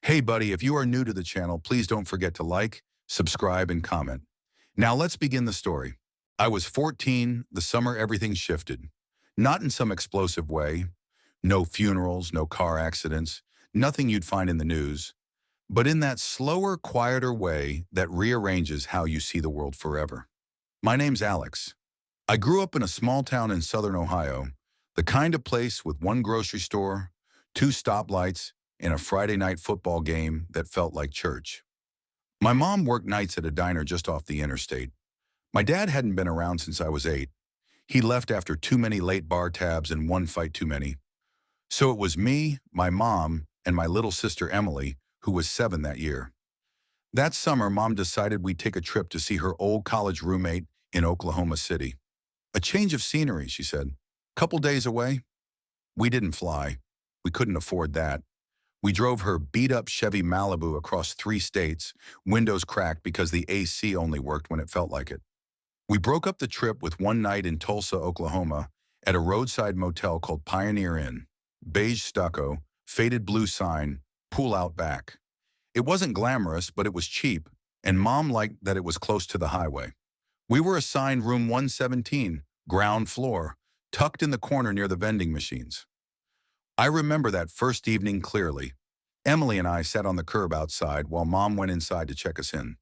Hey buddy, if you are new to the channel, please don't forget to like, subscribe, and comment. Now let's begin the story. I was 14, the summer everything shifted. Not in some explosive way. No funerals, no car accidents, nothing you'd find in the news. But in that slower, quieter way that rearranges how you see the world forever. My name's Alex. I grew up in a small town in southern Ohio, the kind of place with one grocery store, two stoplights, and a Friday night football game that felt like church. My mom worked nights at a diner just off the interstate. My dad hadn't been around since I was 8. He left after too many late bar tabs and one fight too many. So it was me, my mom, and my little sister Emily, who was 7 that year. That summer, Mom decided we'd take a trip to see her old college roommate in Oklahoma City. A change of scenery, she said. Couple days away? We didn't fly. We couldn't afford that. We drove her beat-up Chevy Malibu across 3 states, windows cracked because the AC only worked when it felt like it. We broke up the trip with one night in Tulsa, Oklahoma, at a roadside motel called Pioneer Inn. Beige stucco, faded blue sign, pool out back. It wasn't glamorous, but it was cheap, and Mom liked that it was close to the highway. We were assigned room 117, ground floor, tucked in the corner near the vending machines. I remember that first evening clearly. Emily and I sat on the curb outside while Mom went inside to check us in.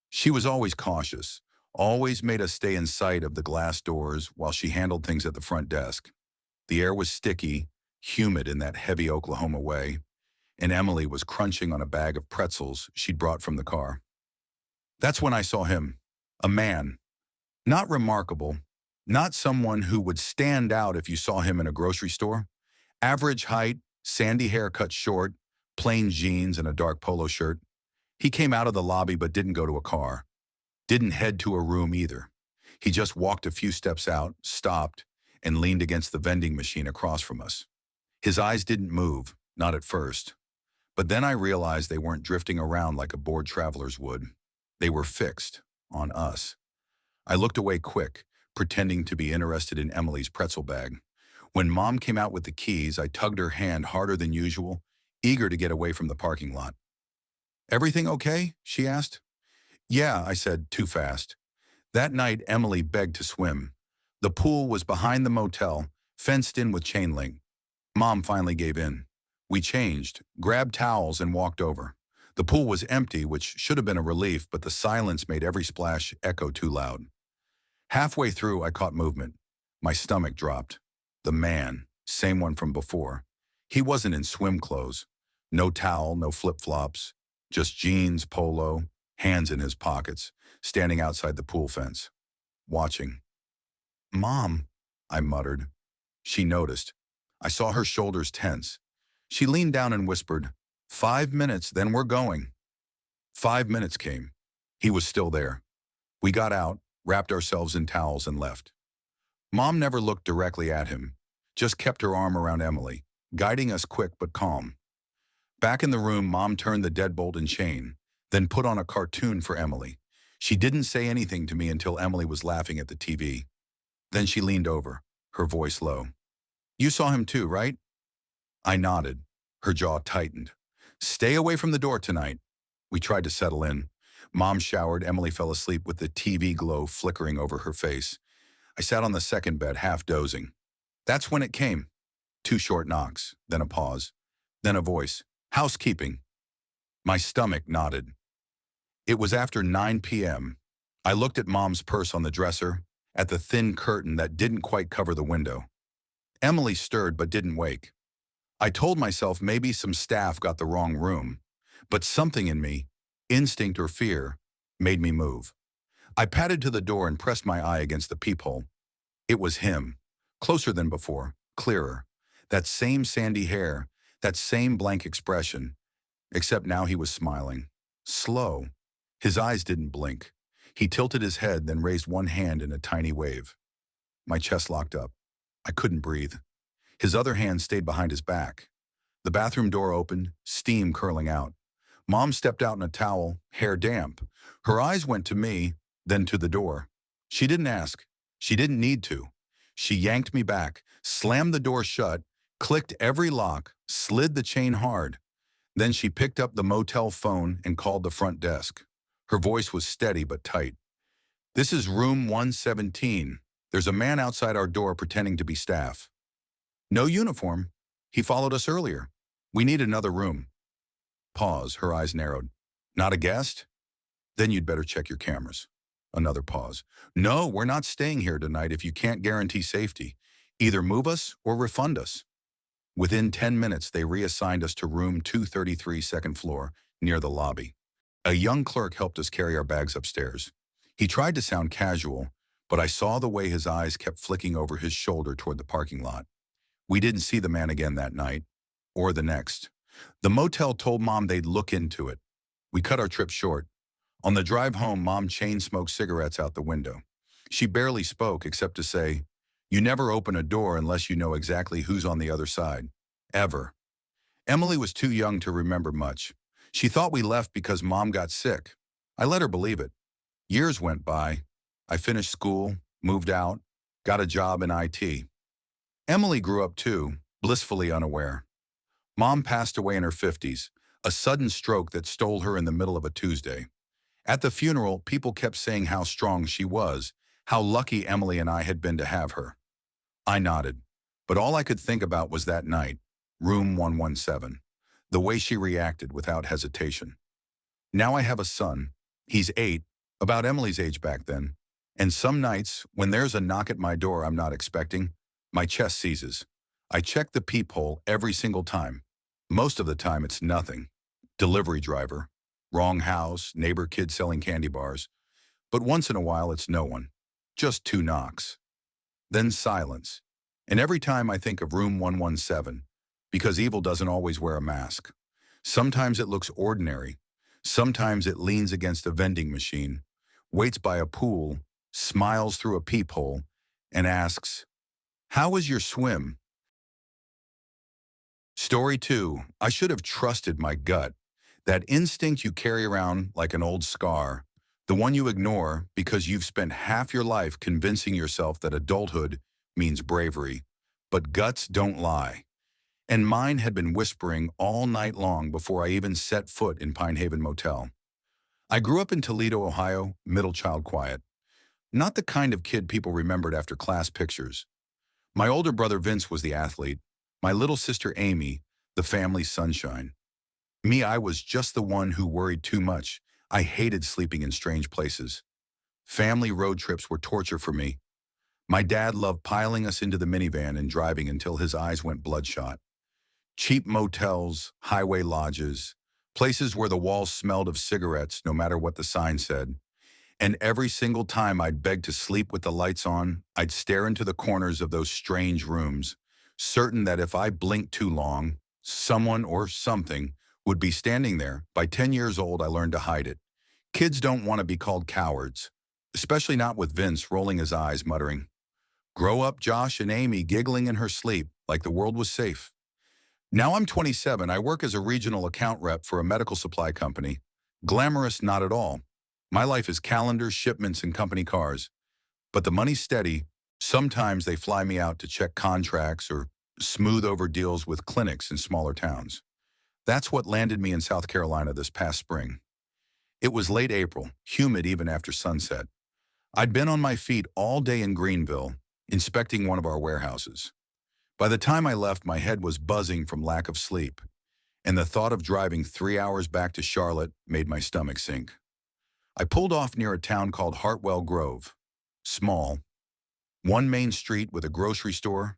She was always cautious, always made us stay in sight of the glass doors while she handled things at the front desk. The air was sticky, humid in that heavy Oklahoma way, and Emily was crunching on a bag of pretzels she'd brought from the car. That's when I saw him, a man. Not remarkable, not someone who would stand out if you saw him in a grocery store. Average height, sandy hair cut short, plain jeans and a dark polo shirt. He came out of the lobby but didn't go to a car. Didn't head to a room either. He just walked a few steps out, stopped, and leaned against the vending machine across from us. His eyes didn't move, not at first. But then I realized they weren't drifting around like a bored traveler's would. They were fixed, on us. I looked away quick, pretending to be interested in Emily's pretzel bag. When Mom came out with the keys, I tugged her hand harder than usual, eager to get away from the parking lot. "Everything okay?" she asked. "Yeah," I said, too fast. That night, Emily begged to swim. The pool was behind the motel, fenced in with chain link. Mom finally gave in. We changed, grabbed towels, and walked over. The pool was empty, which should have been a relief, but the silence made every splash echo too loud. Halfway through, I caught movement. My stomach dropped. The man, same one from before. He wasn't in swim clothes. No towel, no flip-flops. Just jeans, polo, hands in his pockets, standing outside the pool fence. Watching. "Mom," I muttered. She noticed. I saw her shoulders tense. She leaned down and whispered, "5 minutes, then we're going." 5 minutes came. He was still there. We got out, wrapped ourselves in towels, and left. Mom never looked directly at him, just kept her arm around Emily, guiding us quick but calm. Back in the room, Mom turned the deadbolt and chain, then put on a cartoon for Emily. She didn't say anything to me until Emily was laughing at the TV. Then she leaned over, her voice low. "You saw him too, right?" I nodded. Her jaw tightened. "Stay away from the door tonight." We tried to settle in. Mom showered. Emily fell asleep with the TV glow flickering over her face. I sat on the second bed, half dozing. That's when it came. 2 short knocks, then a pause, then a voice. "Housekeeping." My stomach nodded. It was after 9 p.m. I looked at Mom's purse on the dresser, at the thin curtain that didn't quite cover the window. Emily stirred but didn't wake. I told myself maybe some staff got the wrong room, but something in me, instinct or fear, made me move. I padded to the door and pressed my eye against the peephole. It was him, closer than before, clearer. That same sandy hair, that same blank expression, except now he was smiling. Slow. His eyes didn't blink. He tilted his head, then raised one hand in a tiny wave. My chest locked up. I couldn't breathe. His other hand stayed behind his back. The bathroom door opened, steam curling out. Mom stepped out in a towel, hair damp. Her eyes went to me, then to the door. She didn't ask. She didn't need to. She yanked me back, slammed the door shut, clicked every lock, slid the chain hard. Then she picked up the motel phone and called the front desk. Her voice was steady but tight. "This is room 117. There's a man outside our door pretending to be staff. No uniform. He followed us earlier. We need another room." Pause, her eyes narrowed. "Not a guest? Then you'd better check your cameras." Another pause. "No, we're not staying here tonight if you can't guarantee safety. Either move us or refund us." Within 10 minutes, they reassigned us to room 233, second floor, near the lobby. A young clerk helped us carry our bags upstairs. He tried to sound casual, but I saw the way his eyes kept flicking over his shoulder toward the parking lot. We didn't see the man again that night, or the next. The motel told Mom they'd look into it. We cut our trip short. On the drive home, Mom chain-smoked cigarettes out the window. She barely spoke except to say, "You never open a door unless you know exactly who's on the other side. Ever." Emily was too young to remember much. She thought we left because Mom got sick. I let her believe it. Years went by. I finished school, moved out, got a job in IT. Emily grew up too, blissfully unaware. Mom passed away in her 50s, a sudden stroke that stole her in the middle of a Tuesday. At the funeral, people kept saying how strong she was, how lucky Emily and I had been to have her. I nodded, but all I could think about was that night, room 117, the way she reacted without hesitation. Now I have a son. He's 8, about Emily's age back then. And some nights, when there's a knock at my door I'm not expecting, my chest seizes. I check the peephole every single time. Most of the time it's nothing. Delivery driver, wrong house, neighbor kid selling candy bars. But once in a while it's no one. Just 2 knocks. Then silence. And every time I think of room 117, because evil doesn't always wear a mask. Sometimes it looks ordinary. Sometimes it leans against a vending machine, waits by a pool, smiles through a peephole, and asks, "How was your swim?" Story 2. I should have trusted my gut. That instinct you carry around like an old scar, the one you ignore because you've spent half your life convincing yourself that adulthood means bravery. But guts don't lie. And mine had been whispering all night long before I even set foot in Pine Haven Motel. I grew up in Toledo, Ohio, middle child quiet. Not the kind of kid people remembered after class pictures. My older brother Vince was the athlete. My little sister Amy, the family sunshine. Me, I was just the one who worried too much. I hated sleeping in strange places. Family road trips were torture for me. My dad loved piling us into the minivan and driving until his eyes went bloodshot. Cheap motels, highway lodges, places where the walls smelled of cigarettes no matter what the sign said. And every single time I'd beg to sleep with the lights on, I'd stare into the corners of those strange rooms, certain that if I blinked too long, someone or something would be standing there. By 10 years old, I learned to hide it. Kids don't want to be called cowards, especially not with Vince rolling his eyes, muttering, "Grow up, Josh," and Amy giggling in her sleep like the world was safe. Now I'm 27. I work as a regional account rep for a medical supply company. Glamorous, not at all. My life is calendars, shipments, and company cars. But the money's steady. Sometimes they fly me out to check contracts or smooth over deals with clinics in smaller towns. That's what landed me in South Carolina this past spring. It was late April, humid even after sunset. I'd been on my feet all day in Greenville, inspecting one of our warehouses. By the time I left, my head was buzzing from lack of sleep, and the thought of driving 3 hours back to Charlotte made my stomach sink. I pulled off near a town called Hartwell Grove. Small. One main street with a grocery store,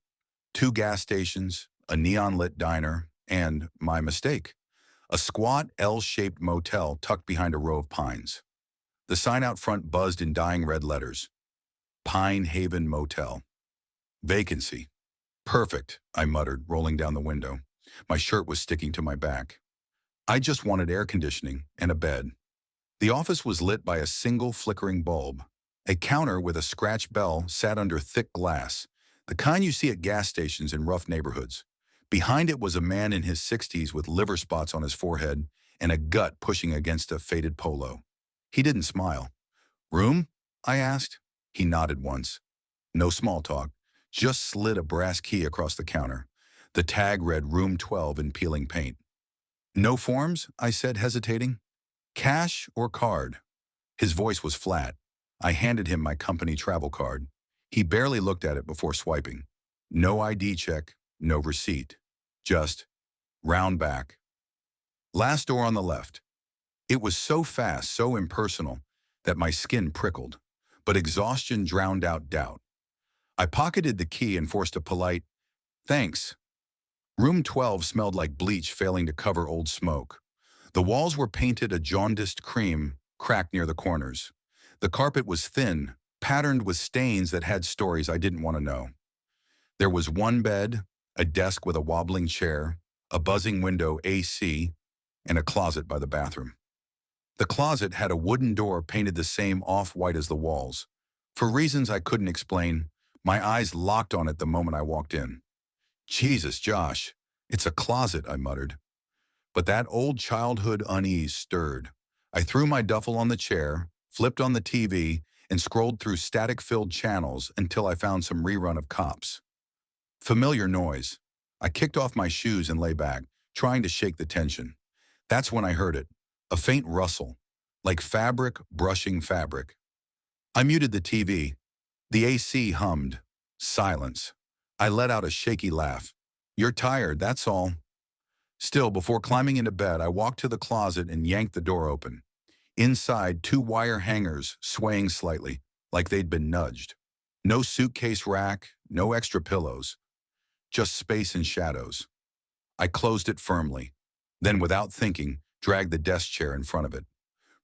2 gas stations, a neon-lit diner, and, my mistake, a squat L-shaped motel tucked behind a row of pines. The sign out front buzzed in dying red letters. Pine Haven Motel. Vacancy. Perfect, I muttered, rolling down the window. My shirt was sticking to my back. I just wanted air conditioning and a bed. The office was lit by a single flickering bulb. A counter with a scratch bell sat under thick glass, the kind you see at gas stations in rough neighborhoods. Behind it was a man in his 60s with liver spots on his forehead and a gut pushing against a faded polo. He didn't smile. "Room?" I asked. He nodded once. No small talk, just slid a brass key across the counter. The tag read Room 12 in peeling paint. No forms? I said, hesitating. Cash or card? His voice was flat. I handed him my company travel card. He barely looked at it before swiping. No ID check, no receipt. Just round back. Last door on the left. It was so fast, so impersonal, that my skin prickled. But exhaustion drowned out doubt. I pocketed the key and forced a polite, thanks. Room 12 smelled like bleach failing to cover old smoke. The walls were painted a jaundiced cream, cracked near the corners. The carpet was thin, patterned with stains that had stories I didn't want to know. There was one bed, a desk with a wobbling chair, a buzzing window AC, and a closet by the bathroom. The closet had a wooden door painted the same off-white as the walls. For reasons I couldn't explain, my eyes locked on it the moment I walked in. Jesus, Josh, it's a closet, I muttered. But that old childhood unease stirred. I threw my duffel on the chair, flipped on the TV, and scrolled through static-filled channels until I found some rerun of Cops. Familiar noise. I kicked off my shoes and lay back, trying to shake the tension. That's when I heard it, a faint rustle, like fabric brushing fabric. I muted the TV. The AC hummed. Silence. I let out a shaky laugh. You're tired, that's all. Still, before climbing into bed, I walked to the closet and yanked the door open. Inside, two wire hangers swaying slightly, like they'd been nudged. No suitcase rack, no extra pillows. Just space and shadows. I closed it firmly. Then, without thinking, dragged the desk chair in front of it.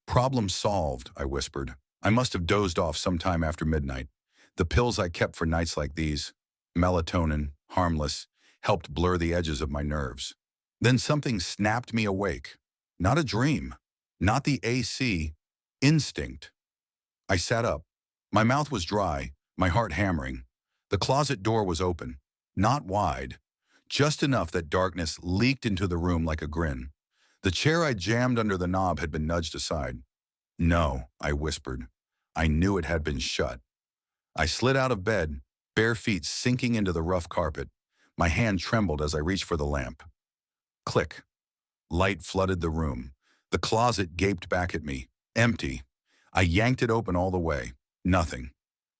Problem solved, I whispered. I must have dozed off sometime after midnight. The pills I kept for nights like these, melatonin, harmless, helped blur the edges of my nerves. Then something snapped me awake. Not a dream. Not the AC. Instinct. I sat up. My mouth was dry, my heart hammering. The closet door was open. Not wide. Just enough that darkness leaked into the room like a grin. The chair I jammed under the knob had been nudged aside. No, I whispered. I knew it had been shut. I slid out of bed, bare feet sinking into the rough carpet. My hand trembled as I reached for the lamp. Click. Light flooded the room. The closet gaped back at me, empty. I yanked it open all the way. Nothing.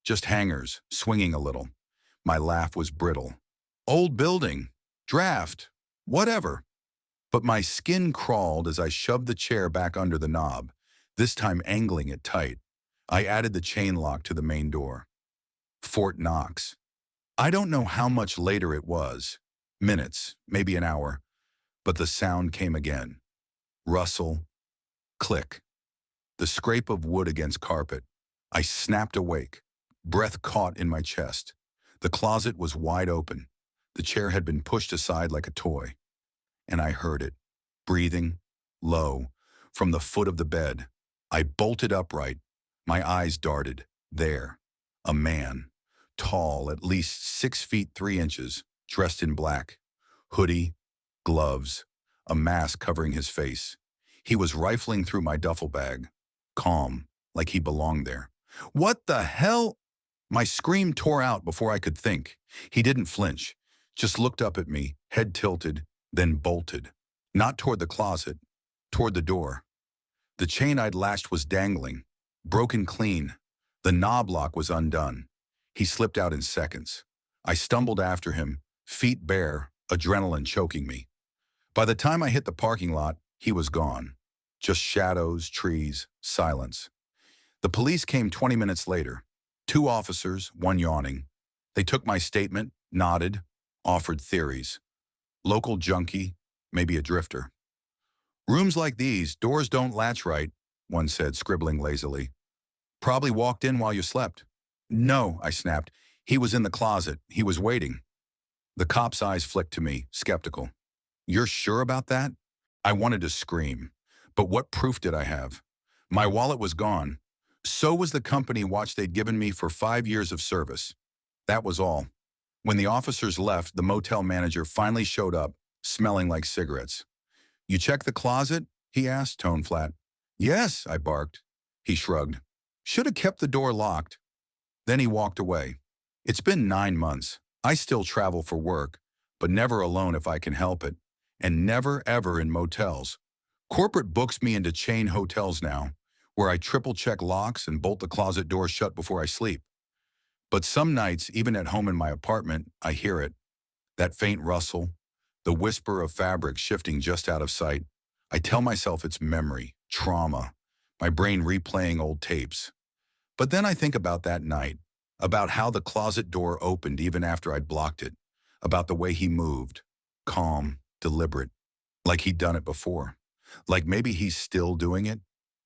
Just hangers, swinging a little. My laugh was brittle. Old building. Draft. Whatever. But my skin crawled as I shoved the chair back under the knob, this time angling it tight. I added the chain lock to the main door. Fort Knox. I don't know how much later it was. Minutes, maybe an hour. But the sound came again. Rustle. Click. The scrape of wood against carpet. I snapped awake. Breath caught in my chest. The closet was wide open. The chair had been pushed aside like a toy. And I heard it, breathing, low, from the foot of the bed. I bolted upright. My eyes darted. There. A man. Tall, at least 6 feet 3 inches, dressed in black. Hoodie, gloves, a mask covering his face. He was rifling through my duffel bag. Calm, like he belonged there. What the hell? My scream tore out before I could think. He didn't flinch, just looked up at me, head tilted, then bolted. Not toward the closet, toward the door. The chain I'd latched was dangling, broken clean. The knob lock was undone. He slipped out in seconds. I stumbled after him, feet bare, adrenaline choking me. By the time I hit the parking lot, he was gone. Just shadows, trees, silence. The police came 20 minutes later. 2 officers, 1 yawning. They took my statement, nodded, offered theories. Local junkie, maybe a drifter. Rooms like these, doors don't latch right, one said, scribbling lazily. Probably walked in while you slept. No, I snapped. He was in the closet. He was waiting. The cop's eyes flicked to me, skeptical. You're sure about that? I wanted to scream. But what proof did I have? My wallet was gone. So was the company watch they'd given me for 5 years of service. That was all. When the officers left, the motel manager finally showed up, smelling like cigarettes. You checked the closet? He asked, tone flat. Yes, I barked. He shrugged. Should have kept the door locked. Then he walked away. It's been 9 months. I still travel for work, but never alone if I can help it. and never ever in motels. Corporate books me into chain hotels now, where I triple check locks and bolt the closet door shut before I sleep. But some nights, even at home in my apartment, I hear it. That faint rustle, the whisper of fabric shifting just out of sight. I tell myself it's memory, trauma, my brain replaying old tapes. But then I think about that night, about how the closet door opened even after I'd blocked it, about the way he moved, calm, deliberate, like he'd done it before, like maybe he's still doing it.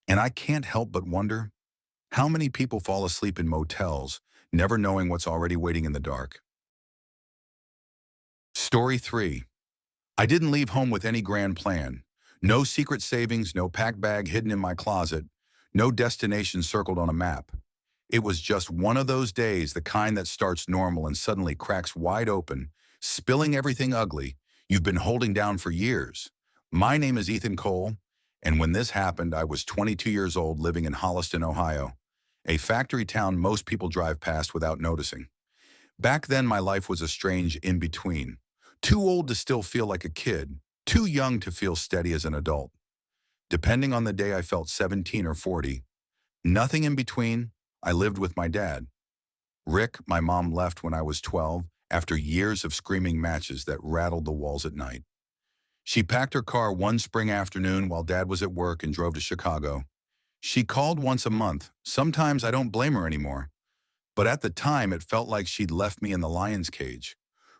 And I can't help but wonder, how many people fall asleep in motels, never knowing what's already waiting in the dark? Story 3. I didn't leave home with any grand plan. No secret savings, no packed bag hidden in my closet, no destination circled on a map. It was just one of those days, the kind that starts normal and suddenly cracks wide open, spilling everything ugly you've been holding down for years. My name is Ethan Cole, and when this happened, I was 22 years old living in Holliston, Ohio, a factory town most people drive past without noticing. Back then, my life was a strange in-between. Too old to still feel like a kid, too young to feel steady as an adult. Depending on the day, I felt 17 or 40. Nothing in between. I lived with my dad. Rick, my mom left when I was 12 after years of screaming matches that rattled the walls at night. She packed her car one spring afternoon while Dad was at work and drove to Chicago. She called once a month. Sometimes I don't blame her anymore. But at the time, it felt like she'd left me in the lion's cage.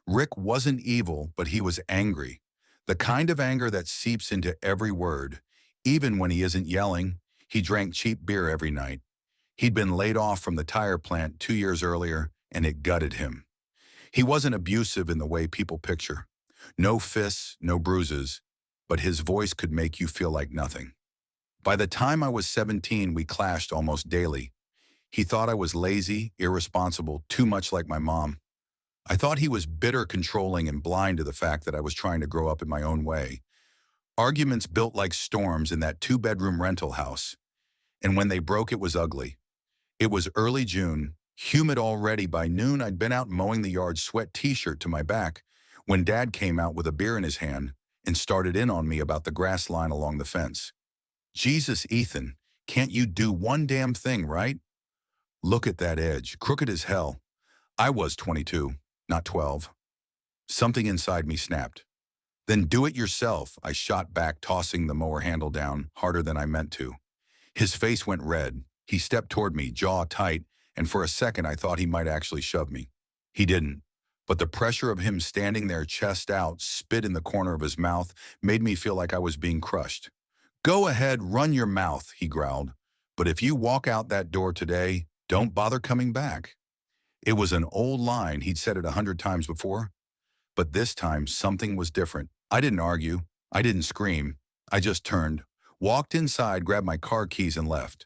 Rick wasn't evil, but he was angry. The kind of anger that seeps into every word. Even when he isn't yelling, he drank cheap beer every night. He'd been laid off from the tire plant 2 years earlier, and it gutted him. He wasn't abusive in the way people picture. No fists, no bruises, but his voice could make you feel like nothing. By the time I was 17, we clashed almost daily. He thought I was lazy, irresponsible, too much like my mom. I thought he was bitter, controlling, and blind to the fact that I was trying to grow up in my own way. Arguments built like storms in that two-bedroom rental house. And when they broke, it was ugly. It was early June, humid already. By noon, I'd been out mowing the yard, sweat t-shirt to my back, when Dad came out with a beer in his hand and started in on me about the grass line along the fence. Jesus, Ethan, can't you do one damn thing, right? Look at that edge, crooked as hell. I was 22, not 12. Something inside me snapped. Then do it yourself, I shot back, tossing the mower handle down harder than I meant to. His face went red. He stepped toward me, jaw tight, and for a second I thought he might actually shove me. He didn't, but the pressure of him standing there, chest out, spit in the corner of his mouth, made me feel like I was being crushed. Go ahead, run your mouth, he growled. But if you walk out that door today, don't bother coming back. It was an old line. He'd said it 100 times before. But this time, something was different. I didn't argue. I didn't scream. I just turned, walked inside, grabbed my car keys, and left.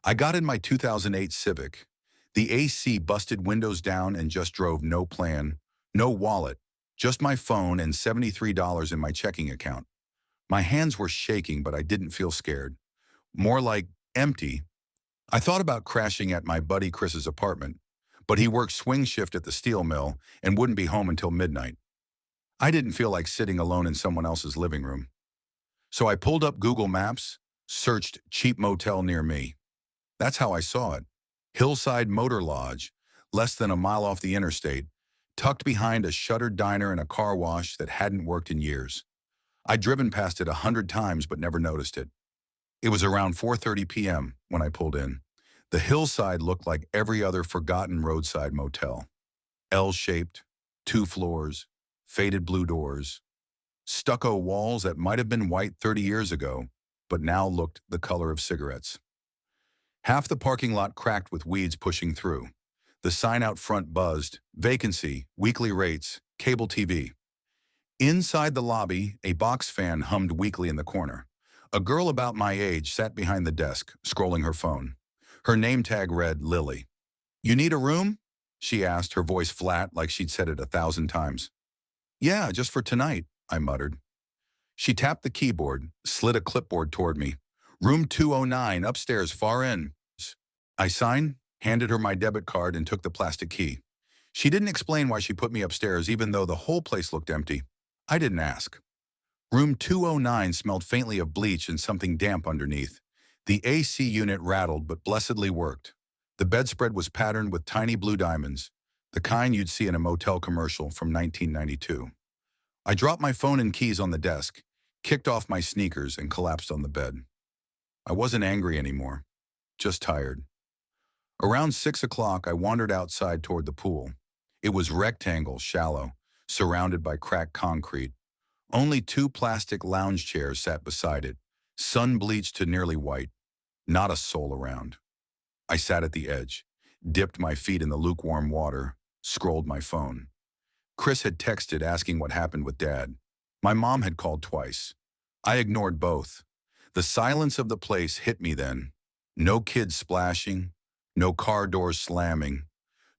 I got in my 2008 Civic. The AC busted windows down and just drove. No plan, no wallet, just my phone and $73 in my checking account. My hands were shaking, but I didn't feel scared. More like empty. I thought about crashing at my buddy Chris's apartment, but he worked swing shift at the steel mill and wouldn't be home until midnight. I didn't feel like sitting alone in someone else's living room. So I pulled up Google Maps, searched cheap motel near me. That's how I saw it. Hillside Motor Lodge, less than a mile off the interstate, tucked behind a shuttered diner and a car wash that hadn't worked in years. I'd driven past it 100 times but never noticed it. It was around 4:30 p.m. when I pulled in. The hillside looked like every other forgotten roadside motel. L-shaped, 2 floors, faded blue doors, stucco walls that might have been white 30 years ago, but now looked the color of cigarettes. Half the parking lot cracked with weeds pushing through. The sign out front buzzed, vacancy, weekly rates, cable TV. Inside the lobby, a box fan hummed weakly in the corner. A girl about my age sat behind the desk, scrolling her phone. Her name tag read Lily. "You need a room?" she asked, her voice flat like she'd said it 1,000 times. "Yeah, just for tonight," I muttered. She tapped the keyboard, slid a clipboard toward me. "Room 209, upstairs, far in." I signed, handed her my debit card, and took the plastic key. She didn't explain why she put me upstairs, even though the whole place looked empty. I didn't ask. Room 209 smelled faintly of bleach and something damp underneath. The AC unit rattled but blessedly worked. The bedspread was patterned with tiny blue diamonds, the kind you'd see in a motel commercial from 1992. I dropped my phone and keys on the desk, kicked off my sneakers, and collapsed on the bed. I wasn't angry anymore, just tired. Around 6 o'clock, I wandered outside toward the pool. It was rectangle, shallow, surrounded by cracked concrete. Only two plastic lounge chairs sat beside it, sun-bleached to nearly white. Not a soul around. I sat at the edge, dipped my feet in the lukewarm water, scrolled my phone. Chris had texted asking what happened with Dad. My mom had called twice. I ignored both. The silence of the place hit me then. No kids splashing, no car doors slamming,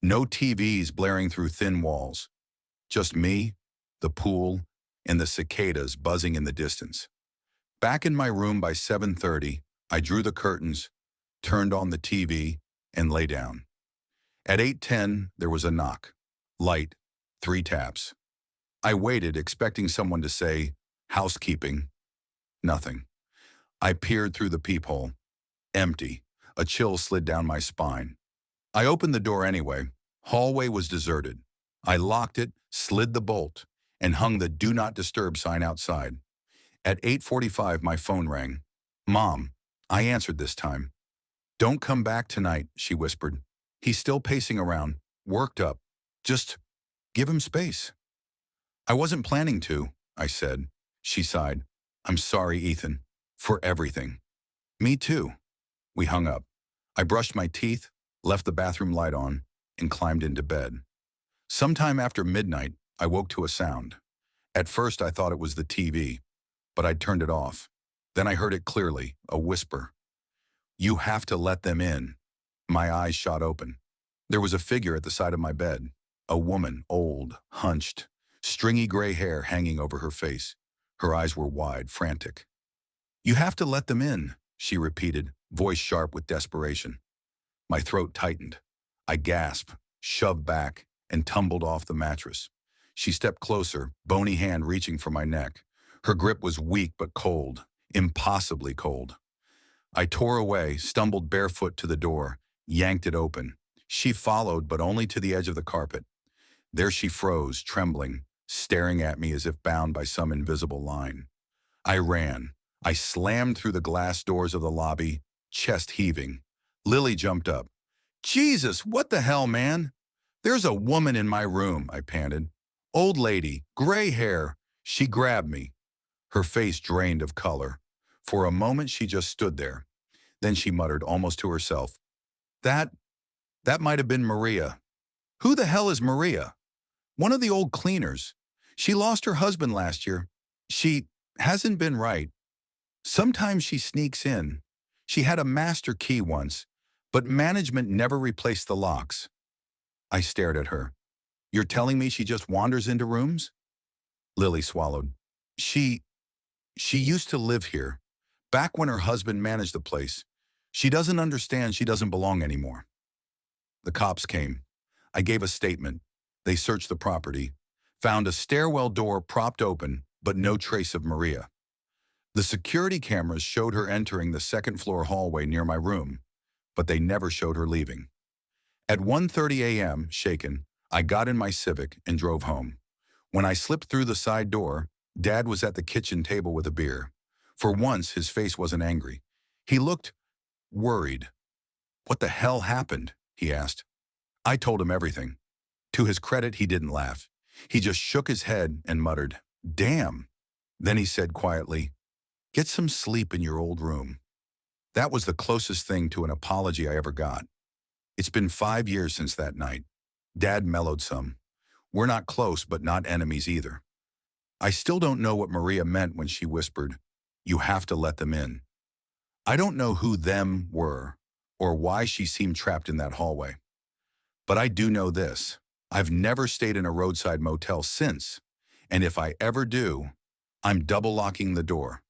no TVs blaring through thin walls. Just me, the pool, and the cicadas buzzing in the distance. Back in my room by 7:30, I drew the curtains, turned on the TV, and lay down. At 8:10, there was a knock. Light, 3 taps. I waited, expecting someone to say, "Housekeeping." Nothing. I peered through the peephole. Empty. A chill slid down my spine. I opened the door anyway. Hallway was deserted. I locked it, slid the bolt, and hung the "Do Not Disturb" sign outside. At 8:45, my phone rang. Mom. I answered this time. "Don't come back tonight," she whispered. "He's still pacing around, worked up. Just give him space." "I wasn't planning to," I said. She sighed. "I'm sorry, Ethan, for everything." "Me too." We hung up. I brushed my teeth, left the bathroom light on, and climbed into bed. Sometime after midnight, I woke to a sound. At first, I thought it was the TV, but I'd turned it off. Then I heard it clearly, a whisper. "You have to let them in." My eyes shot open. There was a figure at the side of my bed. A woman, old, hunched, stringy gray hair hanging over her face. Her eyes were wide, frantic. "You have to let them in," she repeated, voice sharp with desperation. My throat tightened. I gasped, shoved back, and tumbled off the mattress. She stepped closer, bony hand reaching for my neck. Her grip was weak but cold, impossibly cold. I tore away, stumbled barefoot to the door, yanked it open. She followed, but only to the edge of the carpet. There she froze, trembling, staring at me as if bound by some invisible line. I ran. I slammed through the glass doors of the lobby, chest heaving. Lily jumped up. "Jesus, what the hell, man?" "There's a woman in my room," I panted. "Old lady, gray hair." She grabbed me. Her face drained of color. For a moment, she just stood there. Then she muttered, almost to herself, That might have been Maria." "Who the hell is Maria?" "One of the old cleaners. She lost her husband last year. She hasn't been right. Sometimes she sneaks in. She had a master key once, but management never replaced the locks." I stared at her. "You're telling me she just wanders into rooms?" Lily swallowed. She used to live here, back when her husband managed the place. She doesn't understand she doesn't belong anymore." The cops came. I gave a statement. They searched the property, found a stairwell door propped open, but no trace of Maria. The security cameras showed her entering the second-floor hallway near my room, but they never showed her leaving. At 1:30 a.m., shaken, I got in my Civic and drove home. When I slipped through the side door, Dad was at the kitchen table with a beer. For once, his face wasn't angry. He looked worried. "What the hell happened?" he asked. I told him everything. To his credit, he didn't laugh. He just shook his head and muttered, "Damn." Then he said quietly, "Get some sleep in your old room." That was the closest thing to an apology I ever got. It's been 5 years since that night. Dad mellowed some. We're not close, but not enemies either. I still don't know what Maria meant when she whispered, "You have to let them in." I don't know who them were or why she seemed trapped in that hallway. But I do know this. I've never stayed in a roadside motel since, and if I ever do, I'm double locking the door.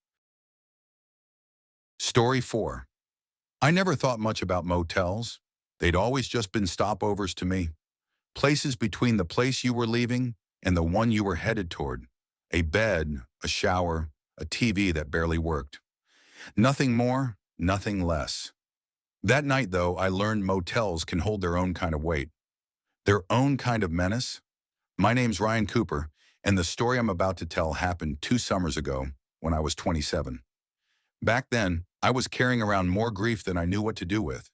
Story 4. I never thought much about motels. They'd always just been stopovers to me. Places between the place you were leaving and the one you were headed toward. A bed, a shower, a TV that barely worked. Nothing more, nothing less. That night, though, I learned motels can hold their own kind of weight, their own kind of menace. My name's Ryan Cooper, and the story I'm about to tell happened 2 summers ago when I was 27. Back then, I was carrying around more grief than I knew what to do with.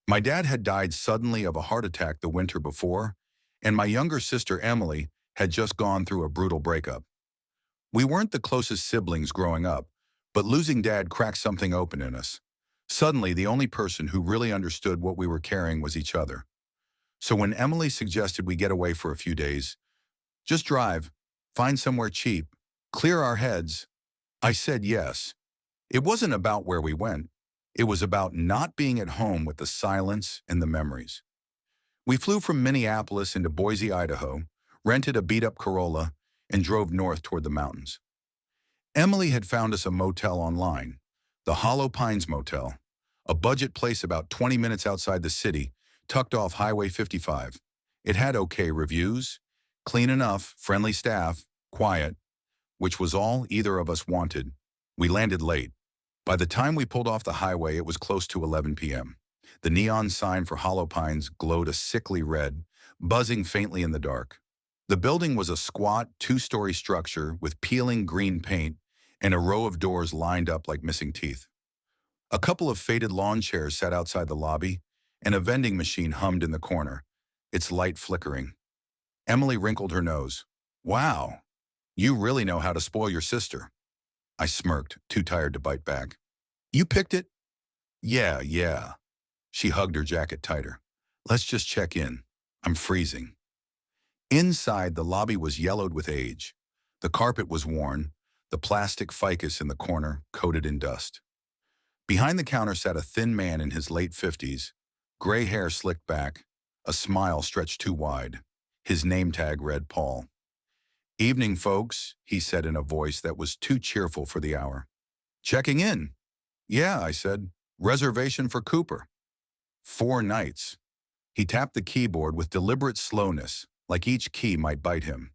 My dad had died suddenly of a heart attack the winter before, and my younger sister Emily had just gone through a brutal breakup. We weren't the closest siblings growing up, but losing Dad cracked something open in us. Suddenly, the only person who really understood what we were carrying was each other. So when Emily suggested we get away for a few days, just drive, find somewhere cheap, clear our heads, I said yes. It wasn't about where we went. It was about not being at home with the silence and the memories. We flew from Minneapolis into Boise, Idaho, rented a beat-up Corolla, and drove north toward the mountains. Emily had found us a motel online, the Hollow Pines Motel, a budget place about 20 minutes outside the city, tucked off Highway 55. It had okay reviews, clean enough, friendly staff, quiet, which was all either of us wanted. We landed late. By the time we pulled off the highway, it was close to 11 p.m. The neon sign for Hollow Pines glowed a sickly red, buzzing faintly in the dark. The building was a squat, two-story structure with peeling green paint and a row of doors lined up like missing teeth. A couple of faded lawn chairs sat outside the lobby, and a vending machine hummed in the corner, its light flickering. Emily wrinkled her nose. "Wow, you really know how to spoil your sister." I smirked, too tired to bite back. "You picked it?" Yeah. She hugged her jacket tighter. "Let's just check in. I'm freezing." Inside, the lobby was yellowed with age. The carpet was worn, the plastic ficus in the corner coated in dust. Behind the counter sat a thin man in his late 50s, gray hair slicked back, a smile stretched too wide. His name tag read Paul. "Evening, folks," he said in a voice that was too cheerful for the hour. "Checking in." "Yeah," I said. "Reservation for Cooper." 4 nights. He tapped the keyboard with deliberate slowness, like each key might bite him.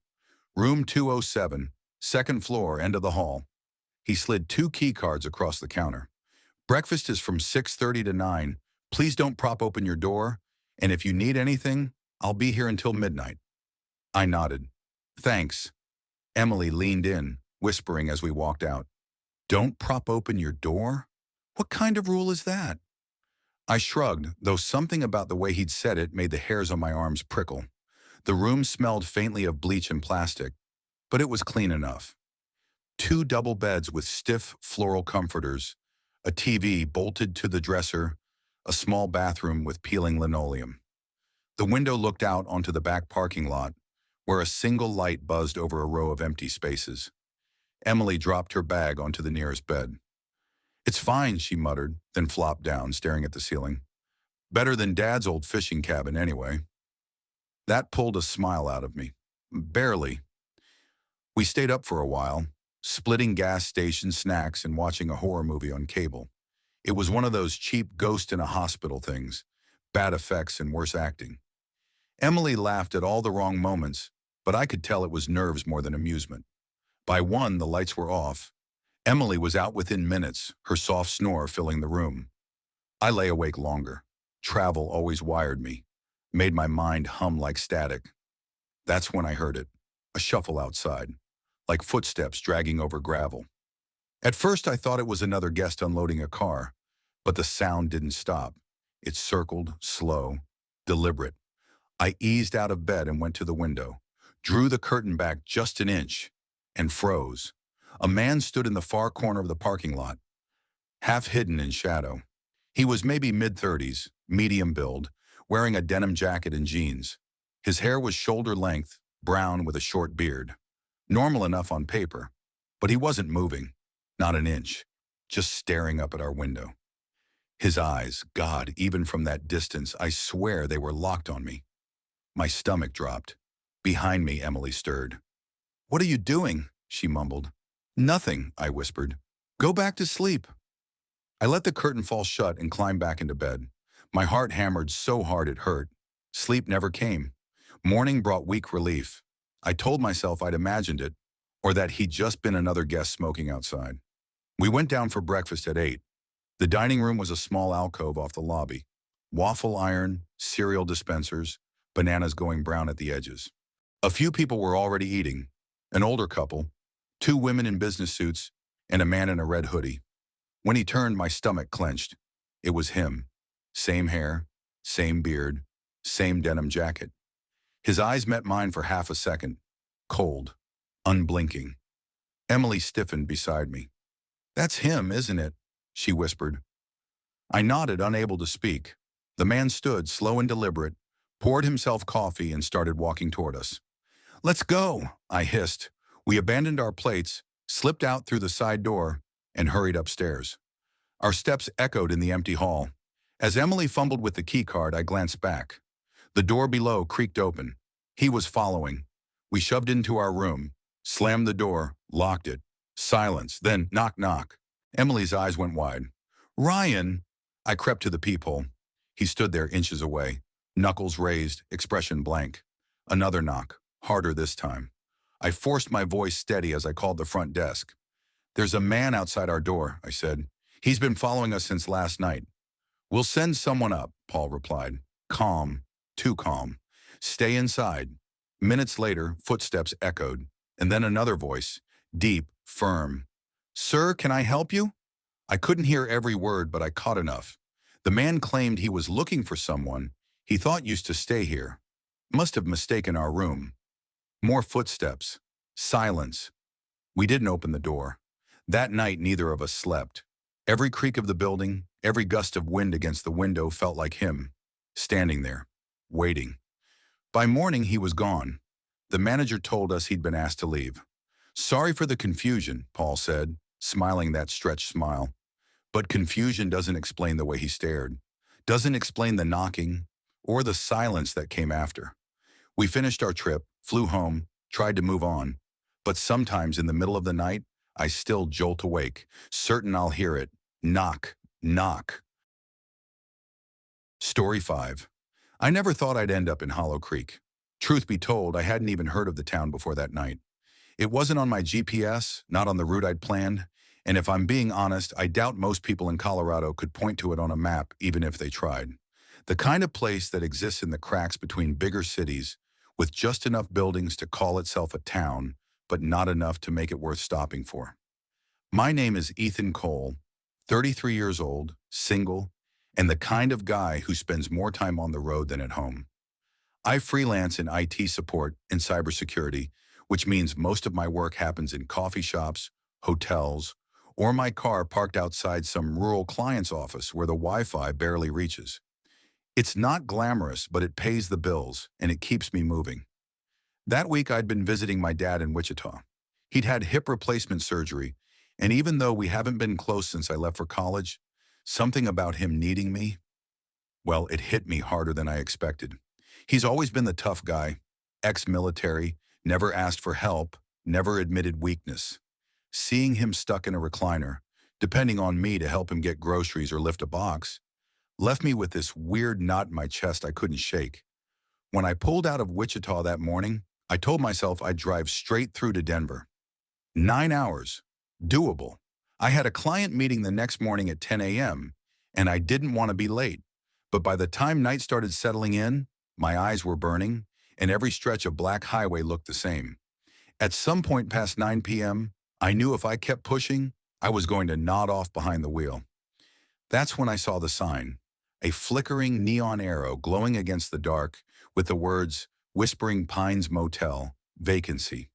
"Room 207, second floor, end of the hall." He slid 2 key cards across the counter. "Breakfast is from 6:30 to 9. Please don't prop open your door, and if you need anything, I'll be here until midnight." I nodded. "Thanks." Emily leaned in, whispering as we walked out. "Don't prop open your door? What kind of rule is that?" I shrugged, though something about the way he'd said it made the hairs on my arms prickle. The room smelled faintly of bleach and plastic, but it was clean enough. 2 double beds with stiff floral comforters, a TV bolted to the dresser, a small bathroom with peeling linoleum. The window looked out onto the back parking lot, where a single light buzzed over a row of empty spaces. Emily dropped her bag onto the nearest bed. "It's fine," she muttered, then flopped down, staring at the ceiling. "Better than Dad's old fishing cabin, anyway." That pulled a smile out of me. Barely. We stayed up for a while, splitting gas station snacks and watching a horror movie on cable. It was one of those cheap ghost in a hospital things, bad effects and worse acting. Emily laughed at all the wrong moments, but I could tell it was nerves more than amusement. By 1, the lights were off. Emily was out within minutes, her soft snore filling the room. I lay awake longer. Travel always wired me, made my mind hum like static. That's when I heard it, a shuffle outside, like footsteps dragging over gravel. At first I thought it was another guest unloading a car, but the sound didn't stop. It circled, slow, deliberate. I eased out of bed and went to the window, drew the curtain back just an inch, and froze. A man stood in the far corner of the parking lot, half hidden in shadow. He was maybe mid-30s, medium build, wearing a denim jacket and jeans. His hair was shoulder-length, brown with a short beard. Normal enough on paper, but he wasn't moving, not an inch, just staring up at our window. His eyes, God, even from that distance, I swear they were locked on me. My stomach dropped. Behind me, Emily stirred. "What are you doing?" she mumbled. "Nothing," I whispered. "Go back to sleep." I let the curtain fall shut and climbed back into bed. My heart hammered so hard it hurt. Sleep never came. Morning brought weak relief. I told myself I'd imagined it, or that he'd just been another guest smoking outside. We went down for breakfast at 8. The dining room was a small alcove off the lobby. Waffle iron, cereal dispensers, bananas going brown at the edges. A few people were already eating. An older couple, two women in business suits, and a man in a red hoodie. When he turned, my stomach clenched. It was him. Same hair, same beard, same denim jacket. His eyes met mine for half a second. Cold, unblinking. Emily stiffened beside me. "That's him, isn't it?" she whispered. I nodded, unable to speak. The man stood, slow and deliberate, poured himself coffee and started walking toward us. "Let's go," I hissed. We abandoned our plates, slipped out through the side door, and hurried upstairs. Our steps echoed in the empty hall. As Emily fumbled with the keycard, I glanced back. The door below creaked open. He was following. We shoved into our room, slammed the door, locked it. Silence, then knock, knock. Emily's eyes went wide. "Ryan!" I crept to the peephole. He stood there inches away, knuckles raised, expression blank. Another knock, harder this time. I forced my voice steady as I called the front desk. "There's a man outside our door," I said. "He's been following us since last night." "We'll send someone up," Paul replied. Calm, too calm. "Stay inside." Minutes later, footsteps echoed, and then another voice, deep, firm. "Sir, can I help you?" I couldn't hear every word, but I caught enough. The man claimed he was looking for someone he thought used to stay here. Must have mistaken our room. More footsteps. Silence. We didn't open the door. That night, neither of us slept. Every creak of the building, every gust of wind against the window felt like him, standing there, waiting. By morning, he was gone. The manager told us he'd been asked to leave. "Sorry for the confusion," Paul said, smiling that stretched smile. But confusion doesn't explain the way he stared, doesn't explain the knocking, or the silence that came after. We finished our trip, flew home, tried to move on. But sometimes in the middle of the night, I still jolt awake, certain I'll hear it. Knock, knock. Story 5. I never thought I'd end up in Hollow Creek. Truth be told, I hadn't even heard of the town before that night. It wasn't on my GPS, not on the route I'd planned, and if I'm being honest, I doubt most people in Colorado could point to it on a map even if they tried. The kind of place that exists in the cracks between bigger cities, with just enough buildings to call itself a town, but not enough to make it worth stopping for. My name is Ethan Cole, 33 years old, single, and the kind of guy who spends more time on the road than at home. I freelance in IT support and cybersecurity, which means most of my work happens in coffee shops, hotels, or my car parked outside some rural client's office where the Wi-Fi barely reaches. It's not glamorous, but it pays the bills, and it keeps me moving. That week, I'd been visiting my dad in Wichita. He'd had hip replacement surgery, and even though we haven't been close since I left for college, something about him needing me, well, it hit me harder than I expected. He's always been the tough guy, ex-military, never asked for help, never admitted weakness. Seeing him stuck in a recliner, depending on me to help him get groceries or lift a box, left me with this weird knot in my chest I couldn't shake. When I pulled out of Wichita that morning, I told myself I'd drive straight through to Denver. 9 hours. Doable. I had a client meeting the next morning at 10 a.m., and I didn't want to be late. But by the time night started settling in, my eyes were burning, and every stretch of black highway looked the same. At some point past 9 p.m., I knew if I kept pushing, I was going to nod off behind the wheel. That's when I saw the sign, a flickering neon arrow glowing against the dark with the words, Whispering Pines Motel, vacancy.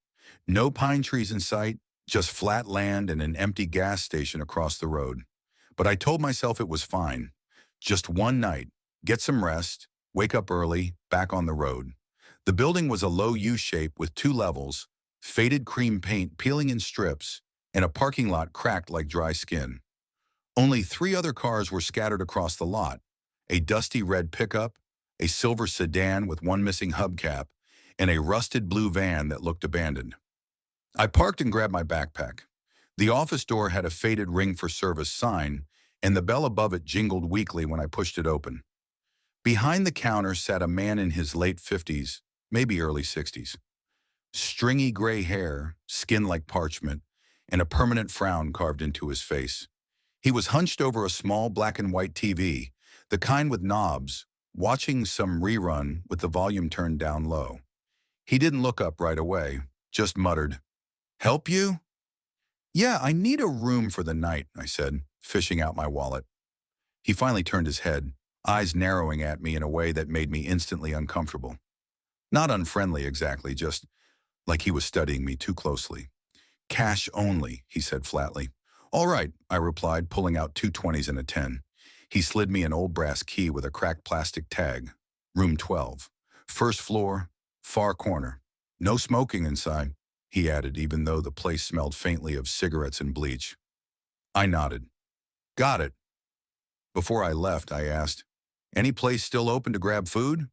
No pine trees in sight, just flat land and an empty gas station across the road. But I told myself it was fine. Just one night, get some rest, wake up early, back on the road. The building was a low U-shape with 2 levels, faded cream paint peeling in strips, and a parking lot cracked like dry skin. Only 3 other cars were scattered across the lot, a dusty red pickup, a silver sedan with one missing hubcap, and a rusted blue van that looked abandoned. I parked and grabbed my backpack. The office door had a faded ring for service sign, and the bell above it jingled weakly when I pushed it open. Behind the counter sat a man in his late 50s, maybe early 60s. Stringy gray hair, skin like parchment, and a permanent frown carved into his face. He was hunched over a small black and white TV, the kind with knobs, watching some rerun with the volume turned down low. He didn't look up right away, just muttered, "Help you?" "Yeah, I need a room for the night," I said, fishing out my wallet. He finally turned his head, eyes narrowing at me in a way that made me instantly uncomfortable. Not unfriendly exactly, just like he was studying me too closely. "Cash only," he said flatly. "All right," I replied, pulling out two 20s and a 10. He slid me an old brass key with a cracked plastic tag. Room 12. First floor, far corner. "No smoking inside," he added, even though the place smelled faintly of cigarettes and bleach. I nodded. "Got it." Before I left, I asked, "Any place still open to grab food?"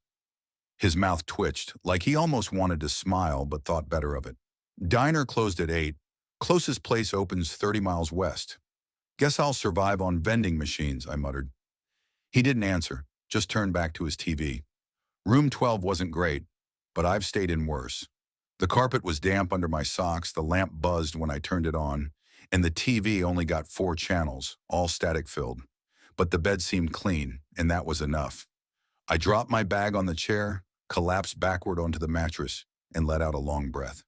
His mouth twitched, like he almost wanted to smile but thought better of it. "Diner closed at 8. Closest place opens 30 miles west. Guess I'll survive on vending machines," I muttered. He didn't answer, just turned back to his TV. Room 12 wasn't great, but I've stayed in worse. The carpet was damp under my socks, the lamp buzzed when I turned it on, and the TV only got 4 channels, all static-filled. But the bed seemed clean, and that was enough. I dropped my bag on the chair, collapsed backward onto the mattress, and let out a long breath.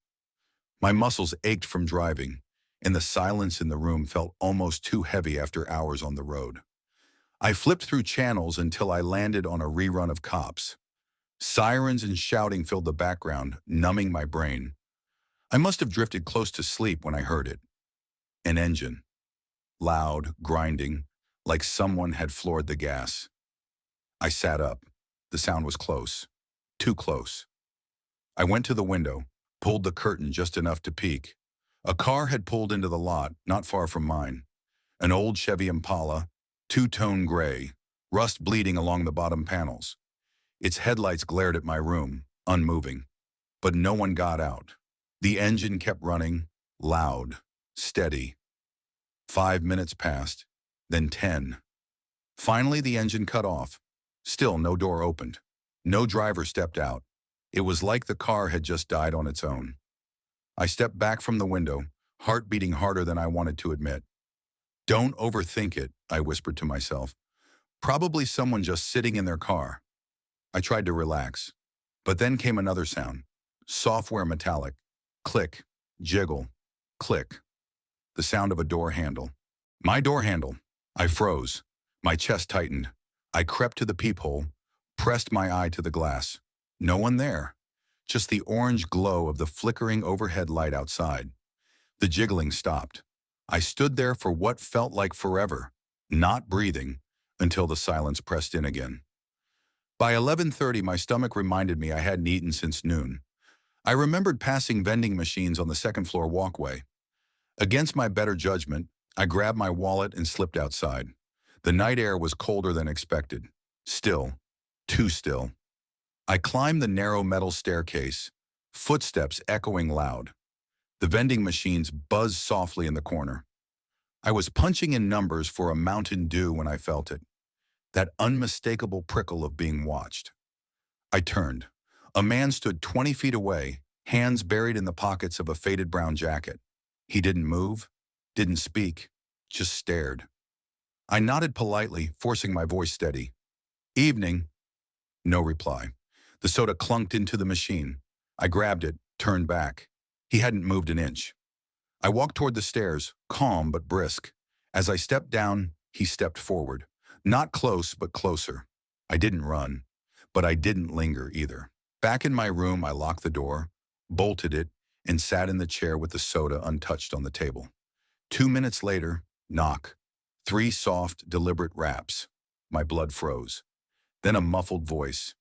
My muscles ached from driving, and the silence in the room felt almost too heavy after hours on the road. I flipped through channels until I landed on a rerun of Cops. Sirens and shouting filled the background, numbing my brain. I must have drifted close to sleep when I heard it. An engine. Loud, grinding, like someone had floored the gas. I sat up. The sound was close. Too close. I went to the window, pulled the curtain just enough to peek. A car had pulled into the lot, not far from mine. An old Chevy Impala, two-tone gray, rust bleeding along the bottom panels. Its headlights glared at my room, unmoving. But no one got out. The engine kept running, loud, steady. 5 minutes passed, then 10. Finally, the engine cut off. Still no door opened. No driver stepped out. It was like the car had just died on its own. I stepped back from the window, heart beating harder than I wanted to admit. "Don't overthink it," I whispered to myself. "Probably someone just sitting in their car." I tried to relax, but then came another sound. Software metallic. Click, jiggle, click. The sound of a door handle. My door handle. I froze. My chest tightened. I crept to the peephole, pressed my eye to the glass. No one there. Just the orange glow of the flickering overhead light outside. The jiggling stopped. I stood there for what felt like forever, not breathing, until the silence pressed in again. By 11:30, my stomach reminded me I hadn't eaten since noon. I remembered passing vending machines on the second-floor walkway. Against my better judgment, I grabbed my wallet and slipped outside. The night air was colder than expected. Still. Too still. I climbed the narrow metal staircase, footsteps echoing loud. The vending machines buzzed softly in the corner. I was punching in numbers for a Mountain Dew when I felt it. That unmistakable prickle of being watched. I turned. A man stood 20 feet away, hands buried in the pockets of a faded brown jacket. He didn't move, didn't speak, just stared. I nodded politely, forcing my voice steady. "Evening." No reply. The soda clunked into the machine. I grabbed it, turned back. He hadn't moved an inch. I walked toward the stairs, calm but brisk. As I stepped down, he stepped forward. Not close, but closer. I didn't run, but I didn't linger either. Back in my room, I locked the door, bolted it, and sat in the chair with the soda untouched on the table. 2 minutes later, knock. 3 soft, deliberate raps. My blood froze. Then a muffled voice.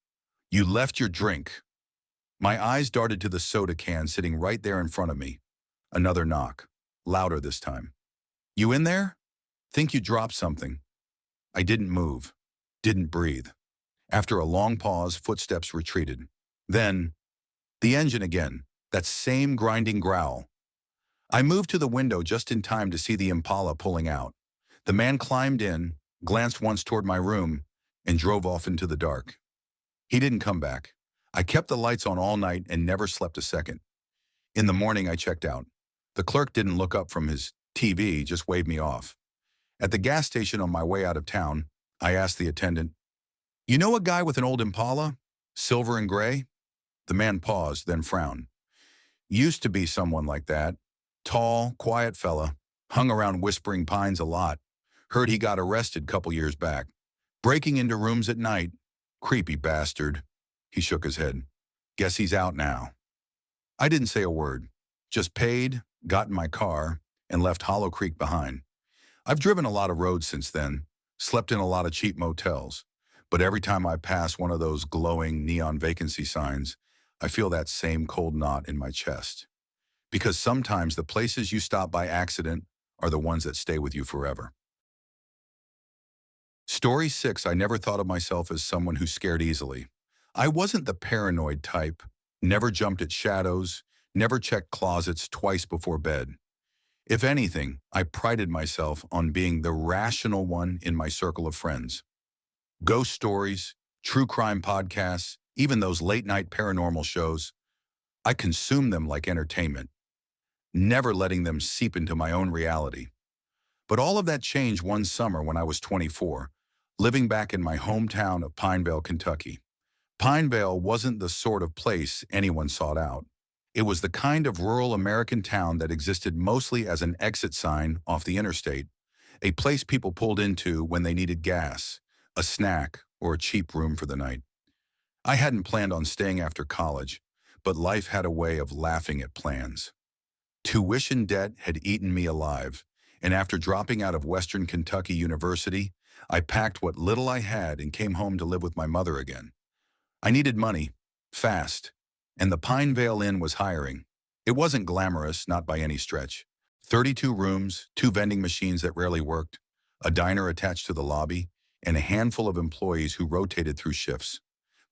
"You left your drink." My eyes darted to the soda can sitting right there in front of me. Another knock. Louder this time. "You in there? Think you dropped something." I didn't move. Didn't breathe. After a long pause, footsteps retreated. Then, the engine again. That same grinding growl. I moved to the window just in time to see the Impala pulling out. The man climbed in, glanced once toward my room, and drove off into the dark. He didn't come back. I kept the lights on all night and never slept a second. In the morning, I checked out. The clerk didn't look up from his TV, just waved me off. At the gas station on my way out of town, I asked the attendant, "You know a guy with an old Impala? Silver and gray?" The man paused, then frowned. Used to be someone like that. Tall, quiet fella. Hung around Whispering Pines a lot. Heard he got arrested couple years back. Breaking into rooms at night. Creepy bastard. He shook his head. Guess he's out now. I didn't say a word. Just paid, got in my car, and left Hollow Creek behind. I've driven a lot of roads since then, slept in a lot of cheap motels, but every time I pass one of those glowing neon vacancy signs, I feel that same cold knot in my chest. Because sometimes the places you stop by accident are the ones that stay with you forever. Story 6. I never thought of myself as someone who scared easily. I wasn't the paranoid type, never jumped at shadows, never checked closets twice before bed. If anything, I prided myself on being the rational one in my circle of friends. Ghost stories, true crime podcasts, even those late-night paranormal shows, I consumed them like entertainment, never letting them seep into my own reality. But all of that changed one summer when I was 24, living back in my hometown of Pinevale, Kentucky. Pinevale wasn't the sort of place anyone sought out. It was the kind of rural American town that existed mostly as an exit sign off the interstate, a place people pulled into when they needed gas, a snack, or a cheap room for the night. I hadn't planned on staying after college, but life had a way of laughing at plans. Tuition debt had eaten me alive, and after dropping out of Western Kentucky University, I packed what little I had and came home to live with my mother again. I needed money, fast, and the Pinevale Inn was hiring. It wasn't glamorous, not by any stretch. 32 rooms, 2 vending machines that rarely worked, a diner attached to the lobby, and a handful of employees who rotated through shifts.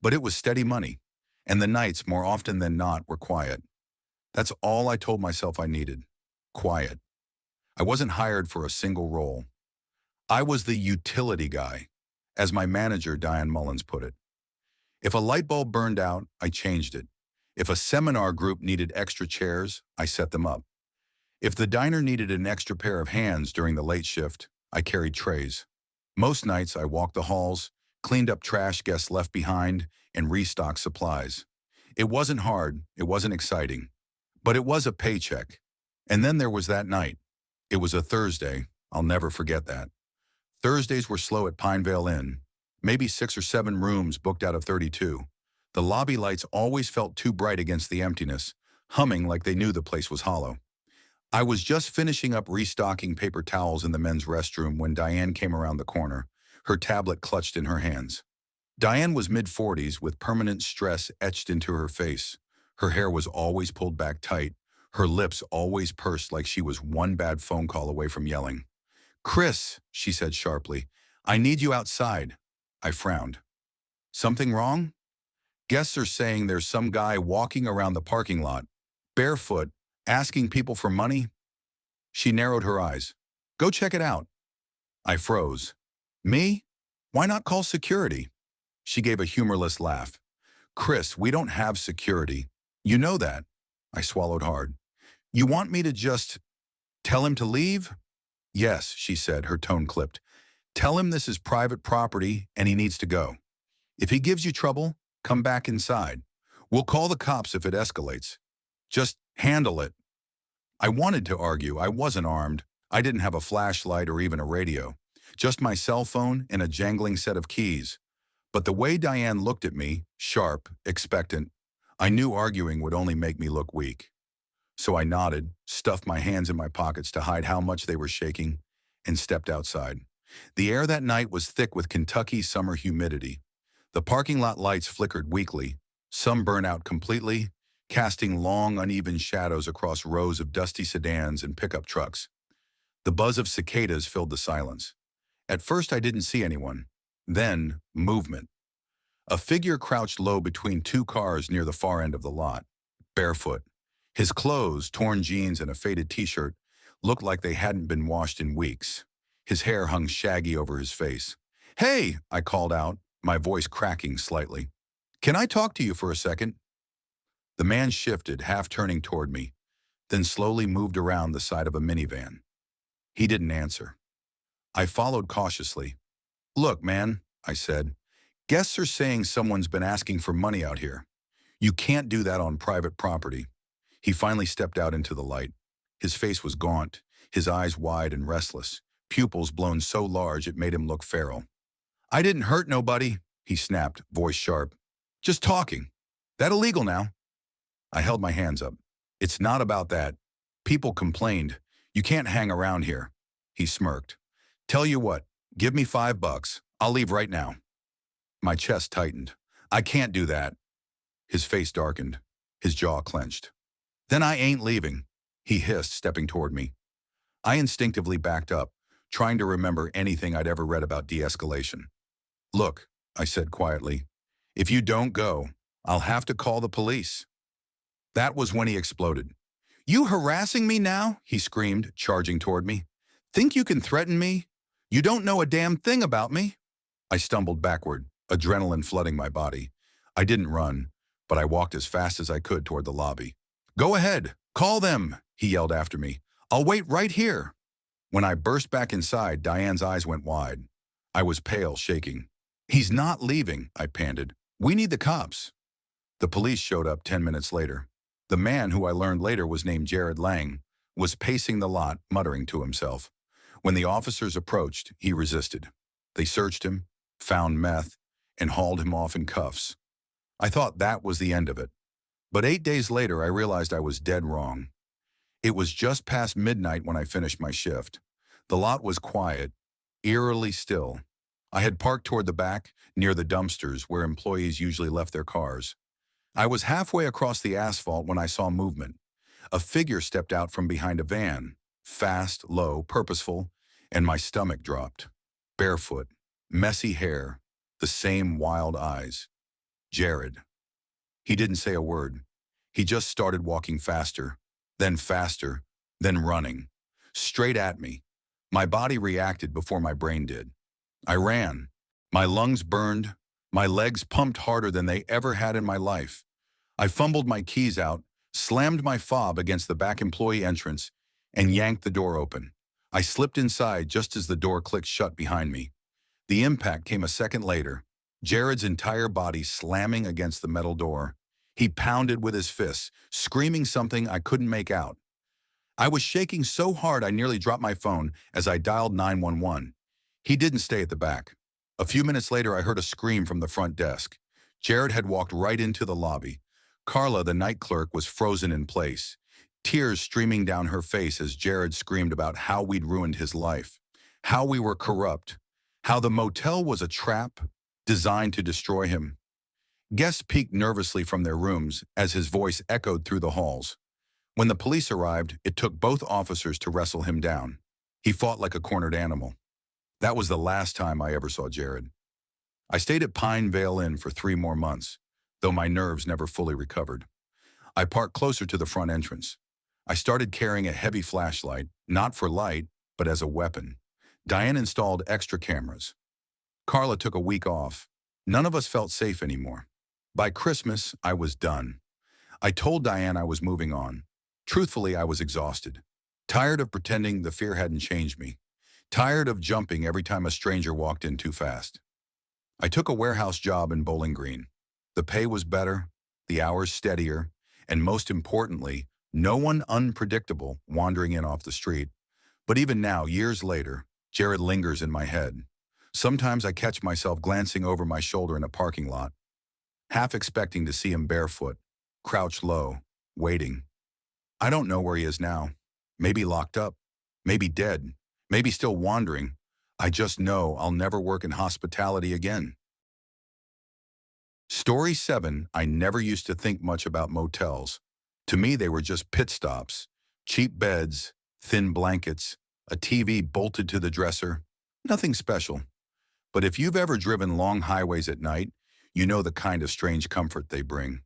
But it was steady money, and the nights, more often than not, were quiet. That's all I told myself I needed. Quiet. I wasn't hired for a single role. I was the utility guy, as my manager, Diane Mullins, put it. If a light bulb burned out, I changed it. If a seminar group needed extra chairs, I set them up. If the diner needed an extra pair of hands during the late shift, I carried trays. Most nights, I walked the halls, cleaned up trash guests left behind, and restocked supplies. It wasn't hard, it wasn't exciting, but it was a paycheck. And then there was that night. It was a Thursday. I'll never forget that. Thursdays were slow at Pinevale Inn. Maybe 6 or 7 rooms booked out of 32. The lobby lights always felt too bright against the emptiness, humming like they knew the place was hollow. I was just finishing up restocking paper towels in the men's restroom when Diane came around the corner, her tablet clutched in her hands. Diane was mid-40s with permanent stress etched into her face. Her hair was always pulled back tight, her lips always pursed like she was one bad phone call away from yelling. "Chris," she said sharply, "I need you outside." I frowned. "Something wrong?" "Guests are saying there's some guy walking around the parking lot, barefoot, asking people for money." She narrowed her eyes. "Go check it out." I froze. "Me? Why not call security?" She gave a humorless laugh. "Chris, we don't have security. You know that." I swallowed hard. "You want me to just tell him to leave?" "Yes," she said, her tone clipped. "Tell him this is private property and he needs to go. If he gives you trouble, come back inside. We'll call the cops if it escalates. Just handle it." I wanted to argue. I wasn't armed. I didn't have a flashlight or even a radio. Just my cell phone and a jangling set of keys. But the way Diane looked at me, sharp, expectant, I knew arguing would only make me look weak. So I nodded, stuffed my hands in my pockets to hide how much they were shaking, and stepped outside. The air that night was thick with Kentucky summer humidity. The parking lot lights flickered weakly, some burned out completely, casting long, uneven shadows across rows of dusty sedans and pickup trucks. The buzz of cicadas filled the silence. At first, I didn't see anyone. Then, movement. A figure crouched low between 2 cars near the far end of the lot, barefoot. His clothes, torn jeans and a faded t-shirt, looked like they hadn't been washed in weeks. His hair hung shaggy over his face. "Hey," I called out, my voice cracking slightly. "Can I talk to you for a second?" The man shifted, half turning toward me, then slowly moved around the side of a minivan. He didn't answer. I followed cautiously. "Look, man," I said, "guests are saying someone's been asking for money out here. You can't do that on private property." He finally stepped out into the light. His face was gaunt, his eyes wide and restless, pupils blown so large it made him look feral. "I didn't hurt nobody," he snapped, voice sharp. "Just talking. That illegal now?" I held my hands up. "It's not about that. People complained. You can't hang around here." He smirked. "Tell you what, give me $5. I'll leave right now." My chest tightened. "I can't do that." His face darkened. His jaw clenched. "Then I ain't leaving," he hissed, stepping toward me. I instinctively backed up, trying to remember anything I'd ever read about de-escalation. "Look," I said quietly, "if you don't go, I'll have to call the police." That was when he exploded. "You harassing me now?" he screamed, charging toward me. "Think you can threaten me? You don't know a damn thing about me." I stumbled backward, adrenaline flooding my body. I didn't run, but I walked as fast as I could toward the lobby. "Go ahead, call them," he yelled after me. "I'll wait right here." When I burst back inside, Diane's eyes went wide. I was pale, shaking. "He's not leaving," I panted. "We need the cops." The police showed up 10 minutes later. The man, who I learned later was named Jared Lang, was pacing the lot, muttering to himself. When the officers approached, he resisted. They searched him, found meth, and hauled him off in cuffs. I thought that was the end of it. But 8 days later, I realized I was dead wrong. It was just past midnight when I finished my shift. The lot was quiet, eerily still. I had parked toward the back, near the dumpsters where employees usually left their cars. I was halfway across the asphalt when I saw movement. A figure stepped out from behind a van, fast, low, purposeful, and my stomach dropped. Barefoot, messy hair, the same wild eyes. Jared. He didn't say a word. He just started walking faster, then running. Straight at me. My body reacted before my brain did. I ran. My lungs burned. My legs pumped harder than they ever had in my life. I fumbled my keys out, slammed my fob against the back employee entrance, and yanked the door open. I slipped inside just as the door clicked shut behind me. The impact came a second later, Jared's entire body slamming against the metal door. He pounded with his fists, screaming something I couldn't make out. I was shaking so hard I nearly dropped my phone as I dialed 911. He didn't stay at the back. A few minutes later, I heard a scream from the front desk. Jared had walked right into the lobby. Carla, the night clerk, was frozen in place, tears streaming down her face as Jared screamed about how we'd ruined his life, how we were corrupt, how the motel was a trap designed to destroy him. Guests peeked nervously from their rooms as his voice echoed through the halls. When the police arrived, it took both officers to wrestle him down. He fought like a cornered animal. That was the last time I ever saw Jared. I stayed at Pine Vale Inn for 3 more months, though my nerves never fully recovered. I parked closer to the front entrance. I started carrying a heavy flashlight, not for light, but as a weapon. Diane installed extra cameras. Carla took a week off. None of us felt safe anymore. By Christmas, I was done. I told Diane I was moving on. Truthfully, I was exhausted. Tired of pretending the fear hadn't changed me. Tired of jumping every time a stranger walked in too fast. I took a warehouse job in Bowling Green. The pay was better, the hours steadier, and most importantly, no one unpredictable wandering in off the street. But even now, years later, Jared lingers in my head. Sometimes I catch myself glancing over my shoulder in a parking lot, half expecting to see him barefoot, crouched low, waiting. I don't know where he is now. Maybe locked up, maybe dead, maybe still wandering. I just know I'll never work in hospitality again. Story 7. I never used to think much about motels. To me, they were just pit stops, cheap beds, thin blankets, a TV bolted to the dresser. Nothing special. But if you've ever driven long highways at night, you know the kind of strange comfort they bring.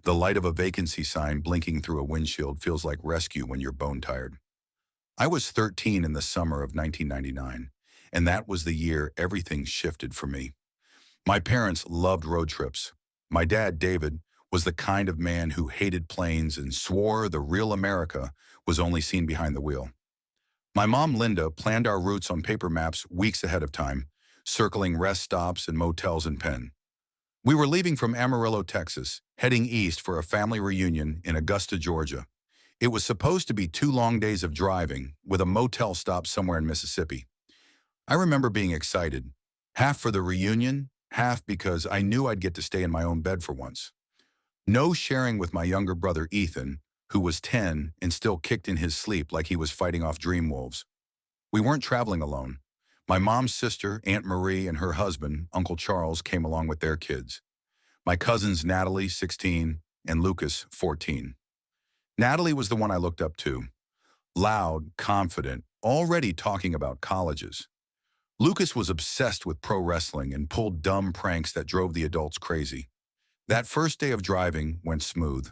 The light of a vacancy sign blinking through a windshield feels like rescue when you're bone-tired. I was 13 in the summer of 1999, and that was the year everything shifted for me. My parents loved road trips. My dad, David, was the kind of man who hated planes and swore the real America was only seen behind the wheel. My mom, Linda, planned our routes on paper maps weeks ahead of time, circling rest stops and motels in Penn. We were leaving from Amarillo, Texas, heading east for a family reunion in Augusta, Georgia. It was supposed to be 2 long days of driving, with a motel stop somewhere in Mississippi. I remember being excited, half for the reunion, half because I knew I'd get to stay in my own bed for once. No sharing with my younger brother Ethan, who was 10 and still kicked in his sleep like he was fighting off dream wolves. We weren't traveling alone. My mom's sister, Aunt Marie, and her husband, Uncle Charles, came along with their kids. My cousins Natalie, 16, and Lucas, 14. Natalie was the one I looked up to. Loud, confident, already talking about colleges. Lucas was obsessed with pro wrestling and pulled dumb pranks that drove the adults crazy. That first day of driving went smooth.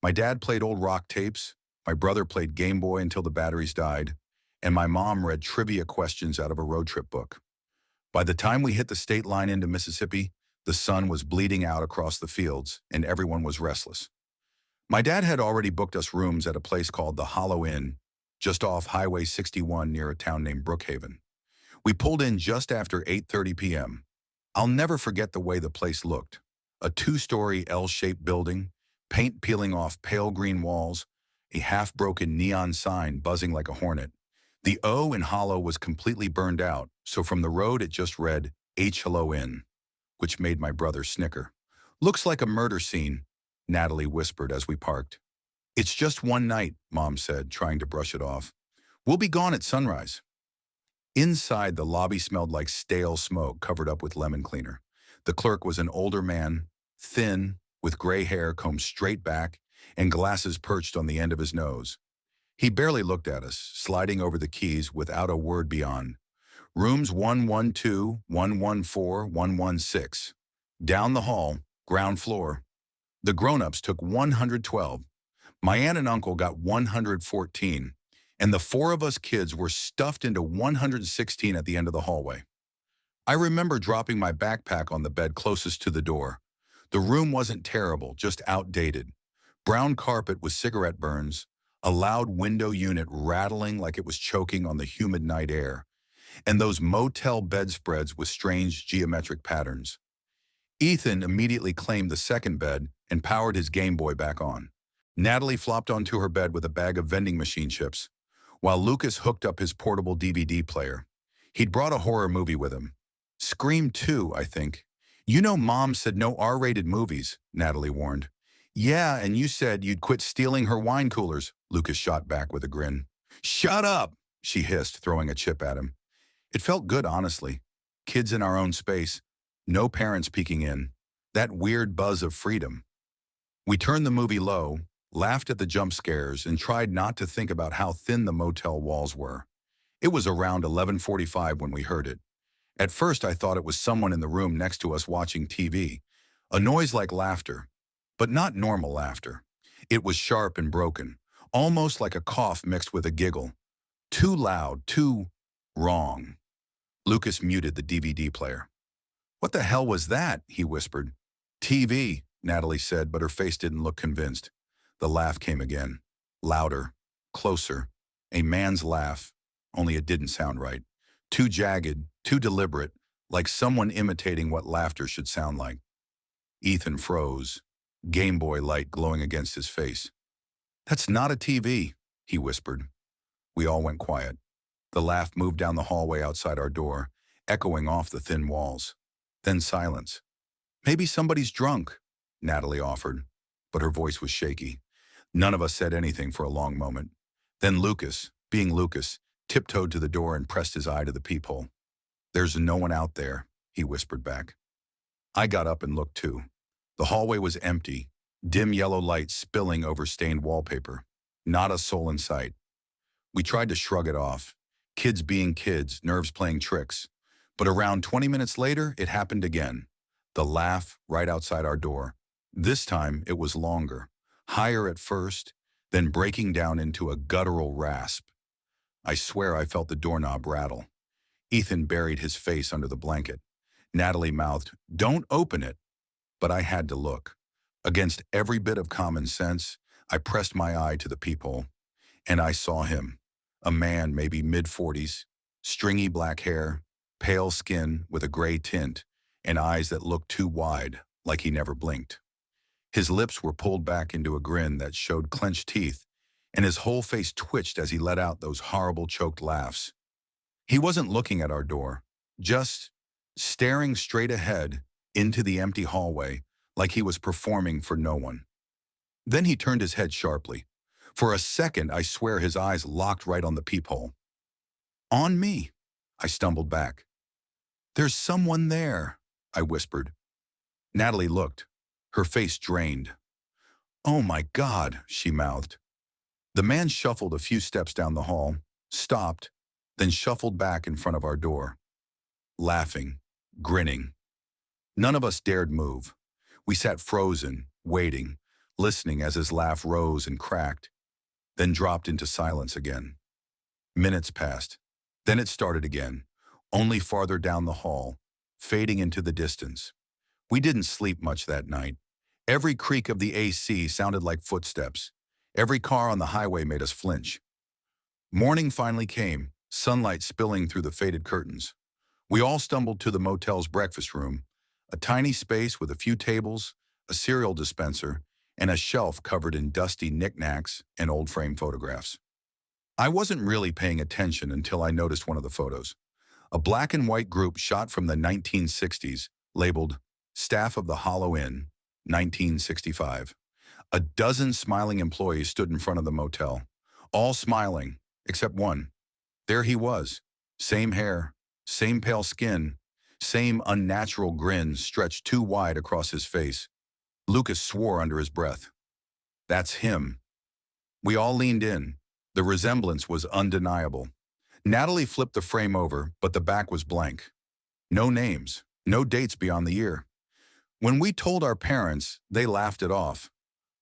My dad played old rock tapes, my brother played Game Boy until the batteries died, and my mom read trivia questions out of a road trip book. By the time we hit the state line into Mississippi, the sun was bleeding out across the fields, and everyone was restless. My dad had already booked us rooms at a place called the Hollow Inn, just off Highway 61 near a town named Brookhaven. We pulled in just after 8:30 p.m. I'll never forget the way the place looked. A 2-story L-shaped building, paint peeling off pale green walls, a half-broken neon sign buzzing like a hornet. The O in Hollow was completely burned out, so from the road it just read H Hello Inn, which made my brother snicker. "Looks like a murder scene," Natalie whispered as we parked. "It's just one night," Mom said, trying to brush it off. "We'll be gone at sunrise." Inside, the lobby smelled like stale smoke covered up with lemon cleaner. The clerk was an older man, thin, with gray hair combed straight back and glasses perched on the end of his nose. He barely looked at us, sliding over the keys without a word beyond. "Rooms 112, 114, 116. Down the hall, ground floor." The grown-ups took 112. My aunt and uncle got 114, and the 4 of us kids were stuffed into 116 at the end of the hallway. I remember dropping my backpack on the bed closest to the door. The room wasn't terrible, just outdated. Brown carpet with cigarette burns, a loud window unit rattling like it was choking on the humid night air, and those motel bedspreads with strange geometric patterns. Ethan immediately claimed the second bed and powered his Game Boy back on. Natalie flopped onto her bed with a bag of vending machine chips, while Lucas hooked up his portable DVD player. He'd brought a horror movie with him. Scream 2, I think. "You know Mom said no R-rated movies," Natalie warned. "Yeah, and you said you'd quit stealing her wine coolers," Lucas shot back with a grin. "Shut up," she hissed, throwing a chip at him. It felt good, honestly. Kids in our own space, no parents peeking in. That weird buzz of freedom. We turned the movie low, laughed at the jump scares, and tried not to think about how thin the motel walls were. It was around 11:45 when we heard it. At first, I thought it was someone in the room next to us watching TV, a noise like laughter, but not normal laughter. It was sharp and broken, almost like a cough mixed with a giggle. Too loud, too wrong. Lucas muted the DVD player. "What the hell was that?" he whispered. "TV," Natalie said, but her face didn't look convinced. The laugh came again. Louder, closer. A man's laugh, only it didn't sound right. Too jagged, too deliberate, like someone imitating what laughter should sound like. Ethan froze, Game Boy light glowing against his face. "That's not a TV," he whispered. We all went quiet. The laugh moved down the hallway outside our door, echoing off the thin walls. Then silence. "Maybe somebody's drunk," Natalie offered, but her voice was shaky. None of us said anything for a long moment. Then Lucas, being Lucas, tiptoed to the door and pressed his eye to the peephole. "There's no one out there," he whispered back. I got up and looked too. The hallway was empty, dim yellow light spilling over stained wallpaper. Not a soul in sight. We tried to shrug it off. Kids being kids, nerves playing tricks. But around 20 minutes later, it happened again. The laugh right outside our door. This time, it was longer, higher at first, then breaking down into a guttural rasp. I swear I felt the doorknob rattle. Ethan buried his face under the blanket. Natalie mouthed, "Don't open it." But I had to look. Against every bit of common sense, I pressed my eye to the peephole, and I saw him. A man, maybe mid-40s, stringy black hair, pale skin with a gray tint, and eyes that looked too wide, like he never blinked. His lips were pulled back into a grin that showed clenched teeth, and his whole face twitched as he let out those horrible choked laughs. He wasn't looking at our door, just staring straight ahead into the empty hallway like he was performing for no one. Then he turned his head sharply. For a second, I swear his eyes locked right on the peephole. On me, I stumbled back. There's someone there, I whispered. Natalie looked, her face drained. Oh my God, she mouthed. The man shuffled a few steps down the hall, stopped, then shuffled back in front of our door, laughing, grinning. None of us dared move. We sat frozen, waiting, listening as his laugh rose and cracked, then dropped into silence again. Minutes passed. Then it started again, only farther down the hall, fading into the distance. We didn't sleep much that night. Every creak of the AC sounded like footsteps. Every car on the highway made us flinch. Morning finally came, sunlight spilling through the faded curtains. We all stumbled to the motel's breakfast room, a tiny space with a few tables, a cereal dispenser, and a shelf covered in dusty knickknacks and old frame photographs. I wasn't really paying attention until I noticed one of the photos. A black and white group shot from the 1960s, labeled Staff of the Hollow Inn, 1965. A dozen smiling employees stood in front of the motel, all smiling, except one. There he was, same hair, same pale skin, same unnatural grin stretched too wide across his face. Lucas swore under his breath. That's him. We all leaned in. The resemblance was undeniable. Natalie flipped the frame over, but the back was blank. No names, no dates beyond the year. When we told our parents, they laughed it off.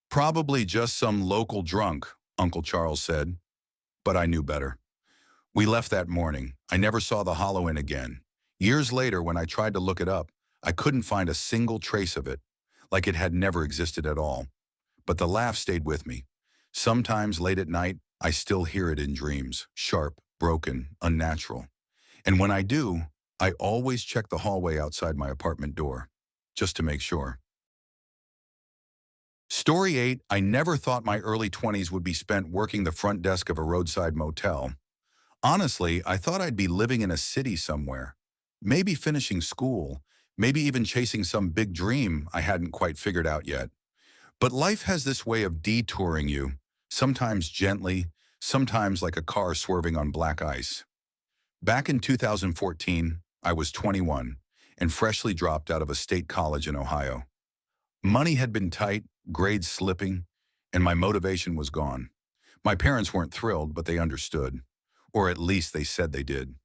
Probably just some local drunk, Uncle Charles said. But I knew better. We left that morning. I never saw the Hollow Inn again. Years later, when I tried to look it up, I couldn't find a single trace of it, like it had never existed at all. But the laugh stayed with me. Sometimes late at night, I still hear it in dreams, sharp, broken, unnatural. And when I do, I always check the hallway outside my apartment door, just to make sure. Story 8, I never thought my early 20s would be spent working the front desk of a roadside motel. Honestly, I thought I'd be living in a city somewhere, maybe finishing school, maybe even chasing some big dream I hadn't quite figured out yet. But life has this way of detouring you, sometimes gently, sometimes like a car swerving on black ice. Back in 2014, I was 21 and freshly dropped out of a state college in Ohio. Money had been tight, grades slipping, and my motivation was gone. My parents weren't thrilled, but they understood. Or at least they said they did.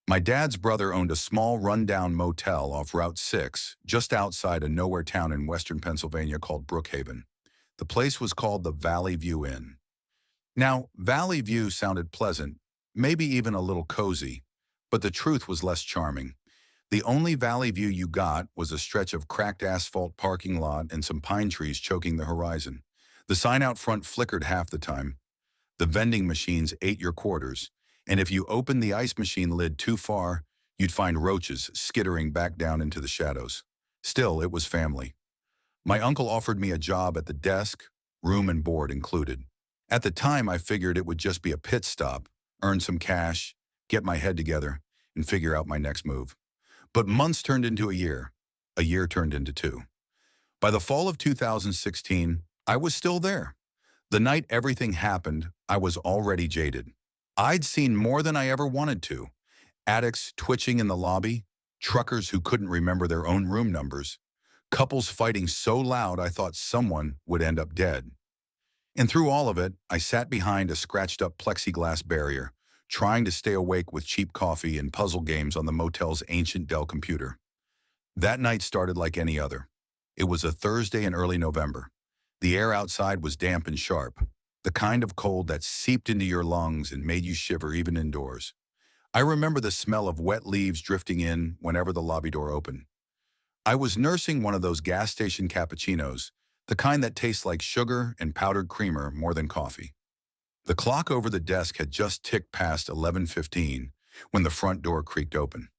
My dad's brother owned a small rundown motel off Route 6, just outside a nowhere town in western Pennsylvania called Brookhaven. The place was called the Valley View Inn. Now, Valley View sounded pleasant, maybe even a little cozy, but the truth was less charming. The only valley view you got was a stretch of cracked asphalt parking lot and some pine trees choking the horizon. The sign out front flickered half the time. The vending machines ate your quarters, and if you opened the ice machine lid too far, you'd find roaches skittering back down into the shadows. Still, it was family. My uncle offered me a job at the desk, room and board included. At the time, I figured it would just be a pit stop, earn some cash, get my head together, and figure out my next move. But months turned into a year turned into 2. By the fall of 2016, I was still there. The night everything happened, I was already jaded. I'd seen more than I ever wanted to. Addicts twitching in the lobby, truckers who couldn't remember their own room numbers, couples fighting so loud I thought someone would end up dead. And through all of it, I sat behind a scratched-up plexiglass barrier, trying to stay awake with cheap coffee and puzzle games on the motel's ancient Dell computer. That night started like any other. It was a Thursday in early November. The air outside was damp and sharp, the kind of cold that seeped into your lungs and made you shiver even indoors. I remember the smell of wet leaves drifting in whenever the lobby door opened. I was nursing one of those gas station cappuccinos, the kind that tastes like sugar and powdered creamer more than coffee. The clock over the desk had just ticked past 11:15 when the front door creaked open.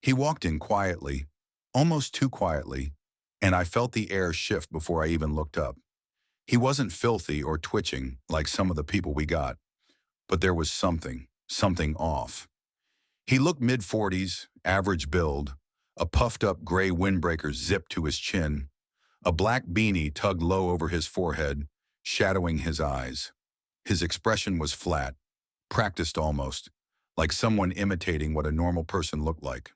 He walked in quietly, almost too quietly, and I felt the air shift before I even looked up. He wasn't filthy or twitching like some of the people we got, but there was something off. He looked mid-40s, average build, a puffed-up gray windbreaker zipped to his chin, a black beanie tugged low over his forehead, shadowing his eyes. His expression was flat, practiced almost, like someone imitating what a normal person looked like.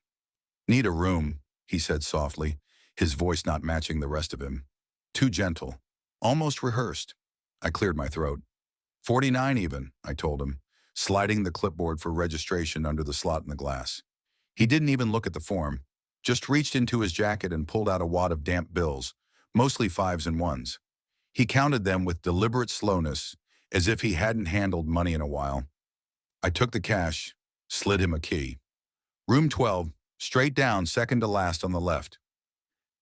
"Need a room," he said softly, his voice not matching the rest of him. Too gentle, almost rehearsed. I cleared my throat. 49 even, I told him, sliding the clipboard for registration under the slot in the glass. He didn't even look at the form, just reached into his jacket and pulled out a wad of damp bills, mostly fives and ones. He counted them with deliberate slowness, as if he hadn't handled money in a while. I took the cash, slid him a key. "Room 12, straight down, second to last on the left."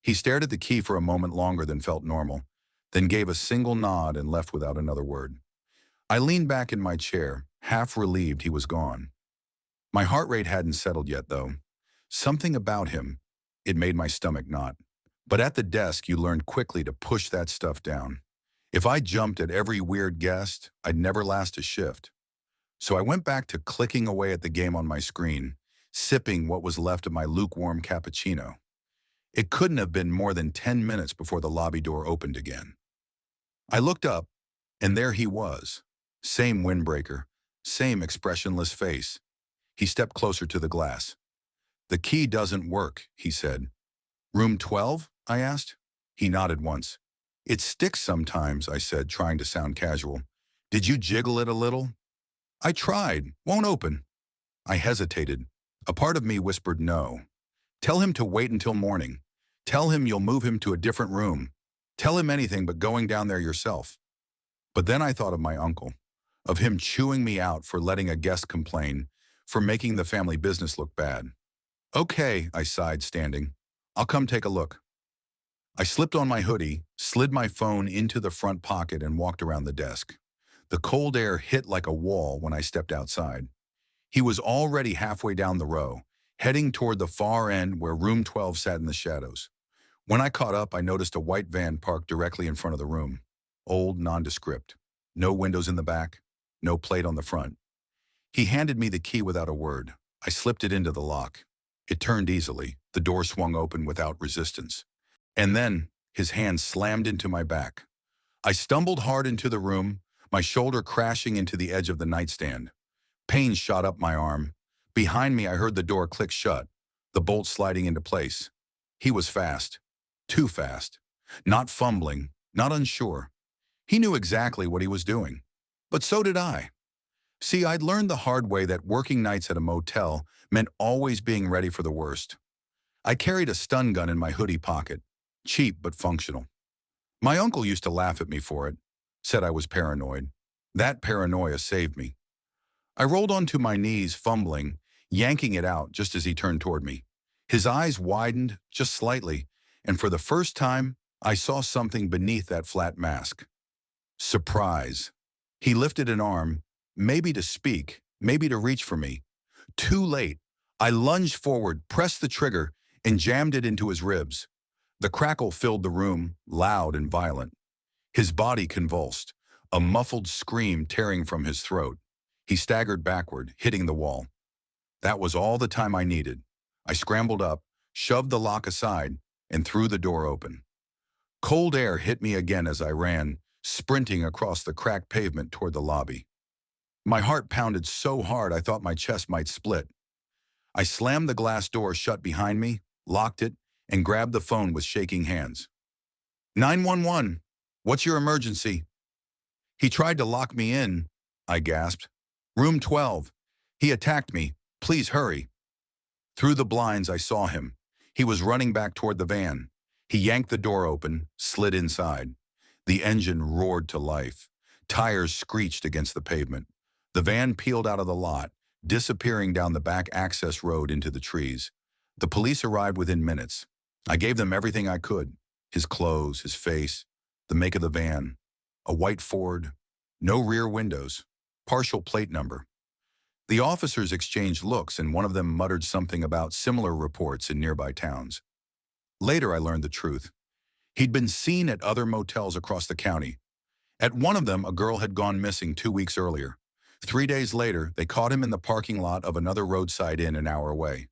He stared at the key for a moment longer than felt normal, then gave a single nod and left without another word. I leaned back in my chair, half relieved he was gone. My heart rate hadn't settled yet, though. Something about him, it made my stomach knot. But at the desk, you learned quickly to push that stuff down. If I jumped at every weird guest, I'd never last a shift. So I went back to clicking away at the game on my screen, sipping what was left of my lukewarm cappuccino. It couldn't have been more than 10 minutes before the lobby door opened again. I looked up, and there he was. Same windbreaker, same expressionless face. He stepped closer to the glass. "The key doesn't work," he said. "Room 12?" I asked. He nodded once. "It sticks sometimes," I said, trying to sound casual. "Did you jiggle it a little?" "I tried. Won't open." I hesitated. A part of me whispered no. Tell him to wait until morning. Tell him you'll move him to a different room. Tell him anything but going down there yourself. But then I thought of my uncle, of him chewing me out for letting a guest complain, for making the family business look bad. "Okay," I sighed, standing. "I'll come take a look." I slipped on my hoodie, slid my phone into the front pocket, and walked around the desk. The cold air hit like a wall when I stepped outside. He was already halfway down the row, heading toward the far end where room 12 sat in the shadows. When I caught up, I noticed a white van parked directly in front of the room. Old, nondescript. No windows in the back, no plate on the front. He handed me the key without a word. I slipped it into the lock. It turned easily. The door swung open without resistance. And then his hand slammed into my back. I stumbled hard into the room, my shoulder crashing into the edge of the nightstand. Pain shot up my arm. Behind me, I heard the door click shut, the bolt sliding into place. He was fast. Too fast. Not fumbling, not unsure. He knew exactly what he was doing. But so did I. See, I'd learned the hard way that working nights at a motel meant always being ready for the worst. I carried a stun gun in my hoodie pocket, cheap but functional. My uncle used to laugh at me for it, said I was paranoid. That paranoia saved me. I rolled onto my knees, fumbling, yanking it out just as he turned toward me. His eyes widened just slightly, and for the first time, I saw something beneath that flat mask. Surprise. He lifted an arm, maybe to speak, maybe to reach for me. Too late. I lunged forward, pressed the trigger, and jammed it into his ribs. The crackle filled the room, loud and violent. His body convulsed, a muffled scream tearing from his throat. He staggered backward, hitting the wall. That was all the time I needed. I scrambled up, shoved the lock aside, and threw the door open. Cold air hit me again as I ran, sprinting across the cracked pavement toward the lobby. My heart pounded so hard I thought my chest might split. I slammed the glass door shut behind me, locked it, and grabbed the phone with shaking hands. 911, what's your emergency? He tried to lock me in, I gasped. Room 12. He attacked me. Please hurry. Through the blinds, I saw him. He was running back toward the van. He yanked the door open, slid inside. The engine roared to life. Tires screeched against the pavement. The van peeled out of the lot, disappearing down the back access road into the trees. The police arrived within minutes. I gave them everything I could. His clothes, his face, The make of the van, a white Ford, no rear windows, partial plate number. The officers exchanged looks and one of them muttered something about similar reports in nearby towns. Later I learned the truth. He'd been seen at other motels across the county. At one of them, a girl had gone missing 2 weeks earlier. 3 days later, they caught him in the parking lot of another roadside inn an hour away.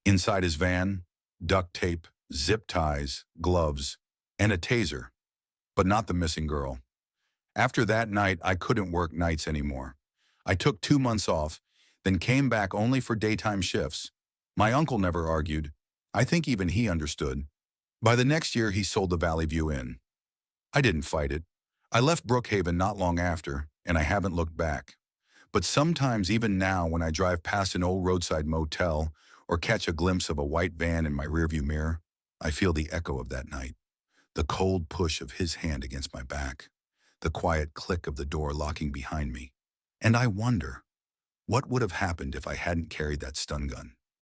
Inside his van, duct tape, zip ties, gloves, and a taser. But not the missing girl. After that night, I couldn't work nights anymore. I took 2 months off, then came back only for daytime shifts. My uncle never argued. I think even he understood. By the next year, he sold the Valley View Inn. I didn't fight it. I left Brookhaven not long after, and I haven't looked back. But sometimes, even now, when I drive past an old roadside motel or catch a glimpse of a white van in my rearview mirror, I feel the echo of that night. The cold push of his hand against my back. The quiet click of the door locking behind me. And I wonder, what would have happened if I hadn't carried that stun gun?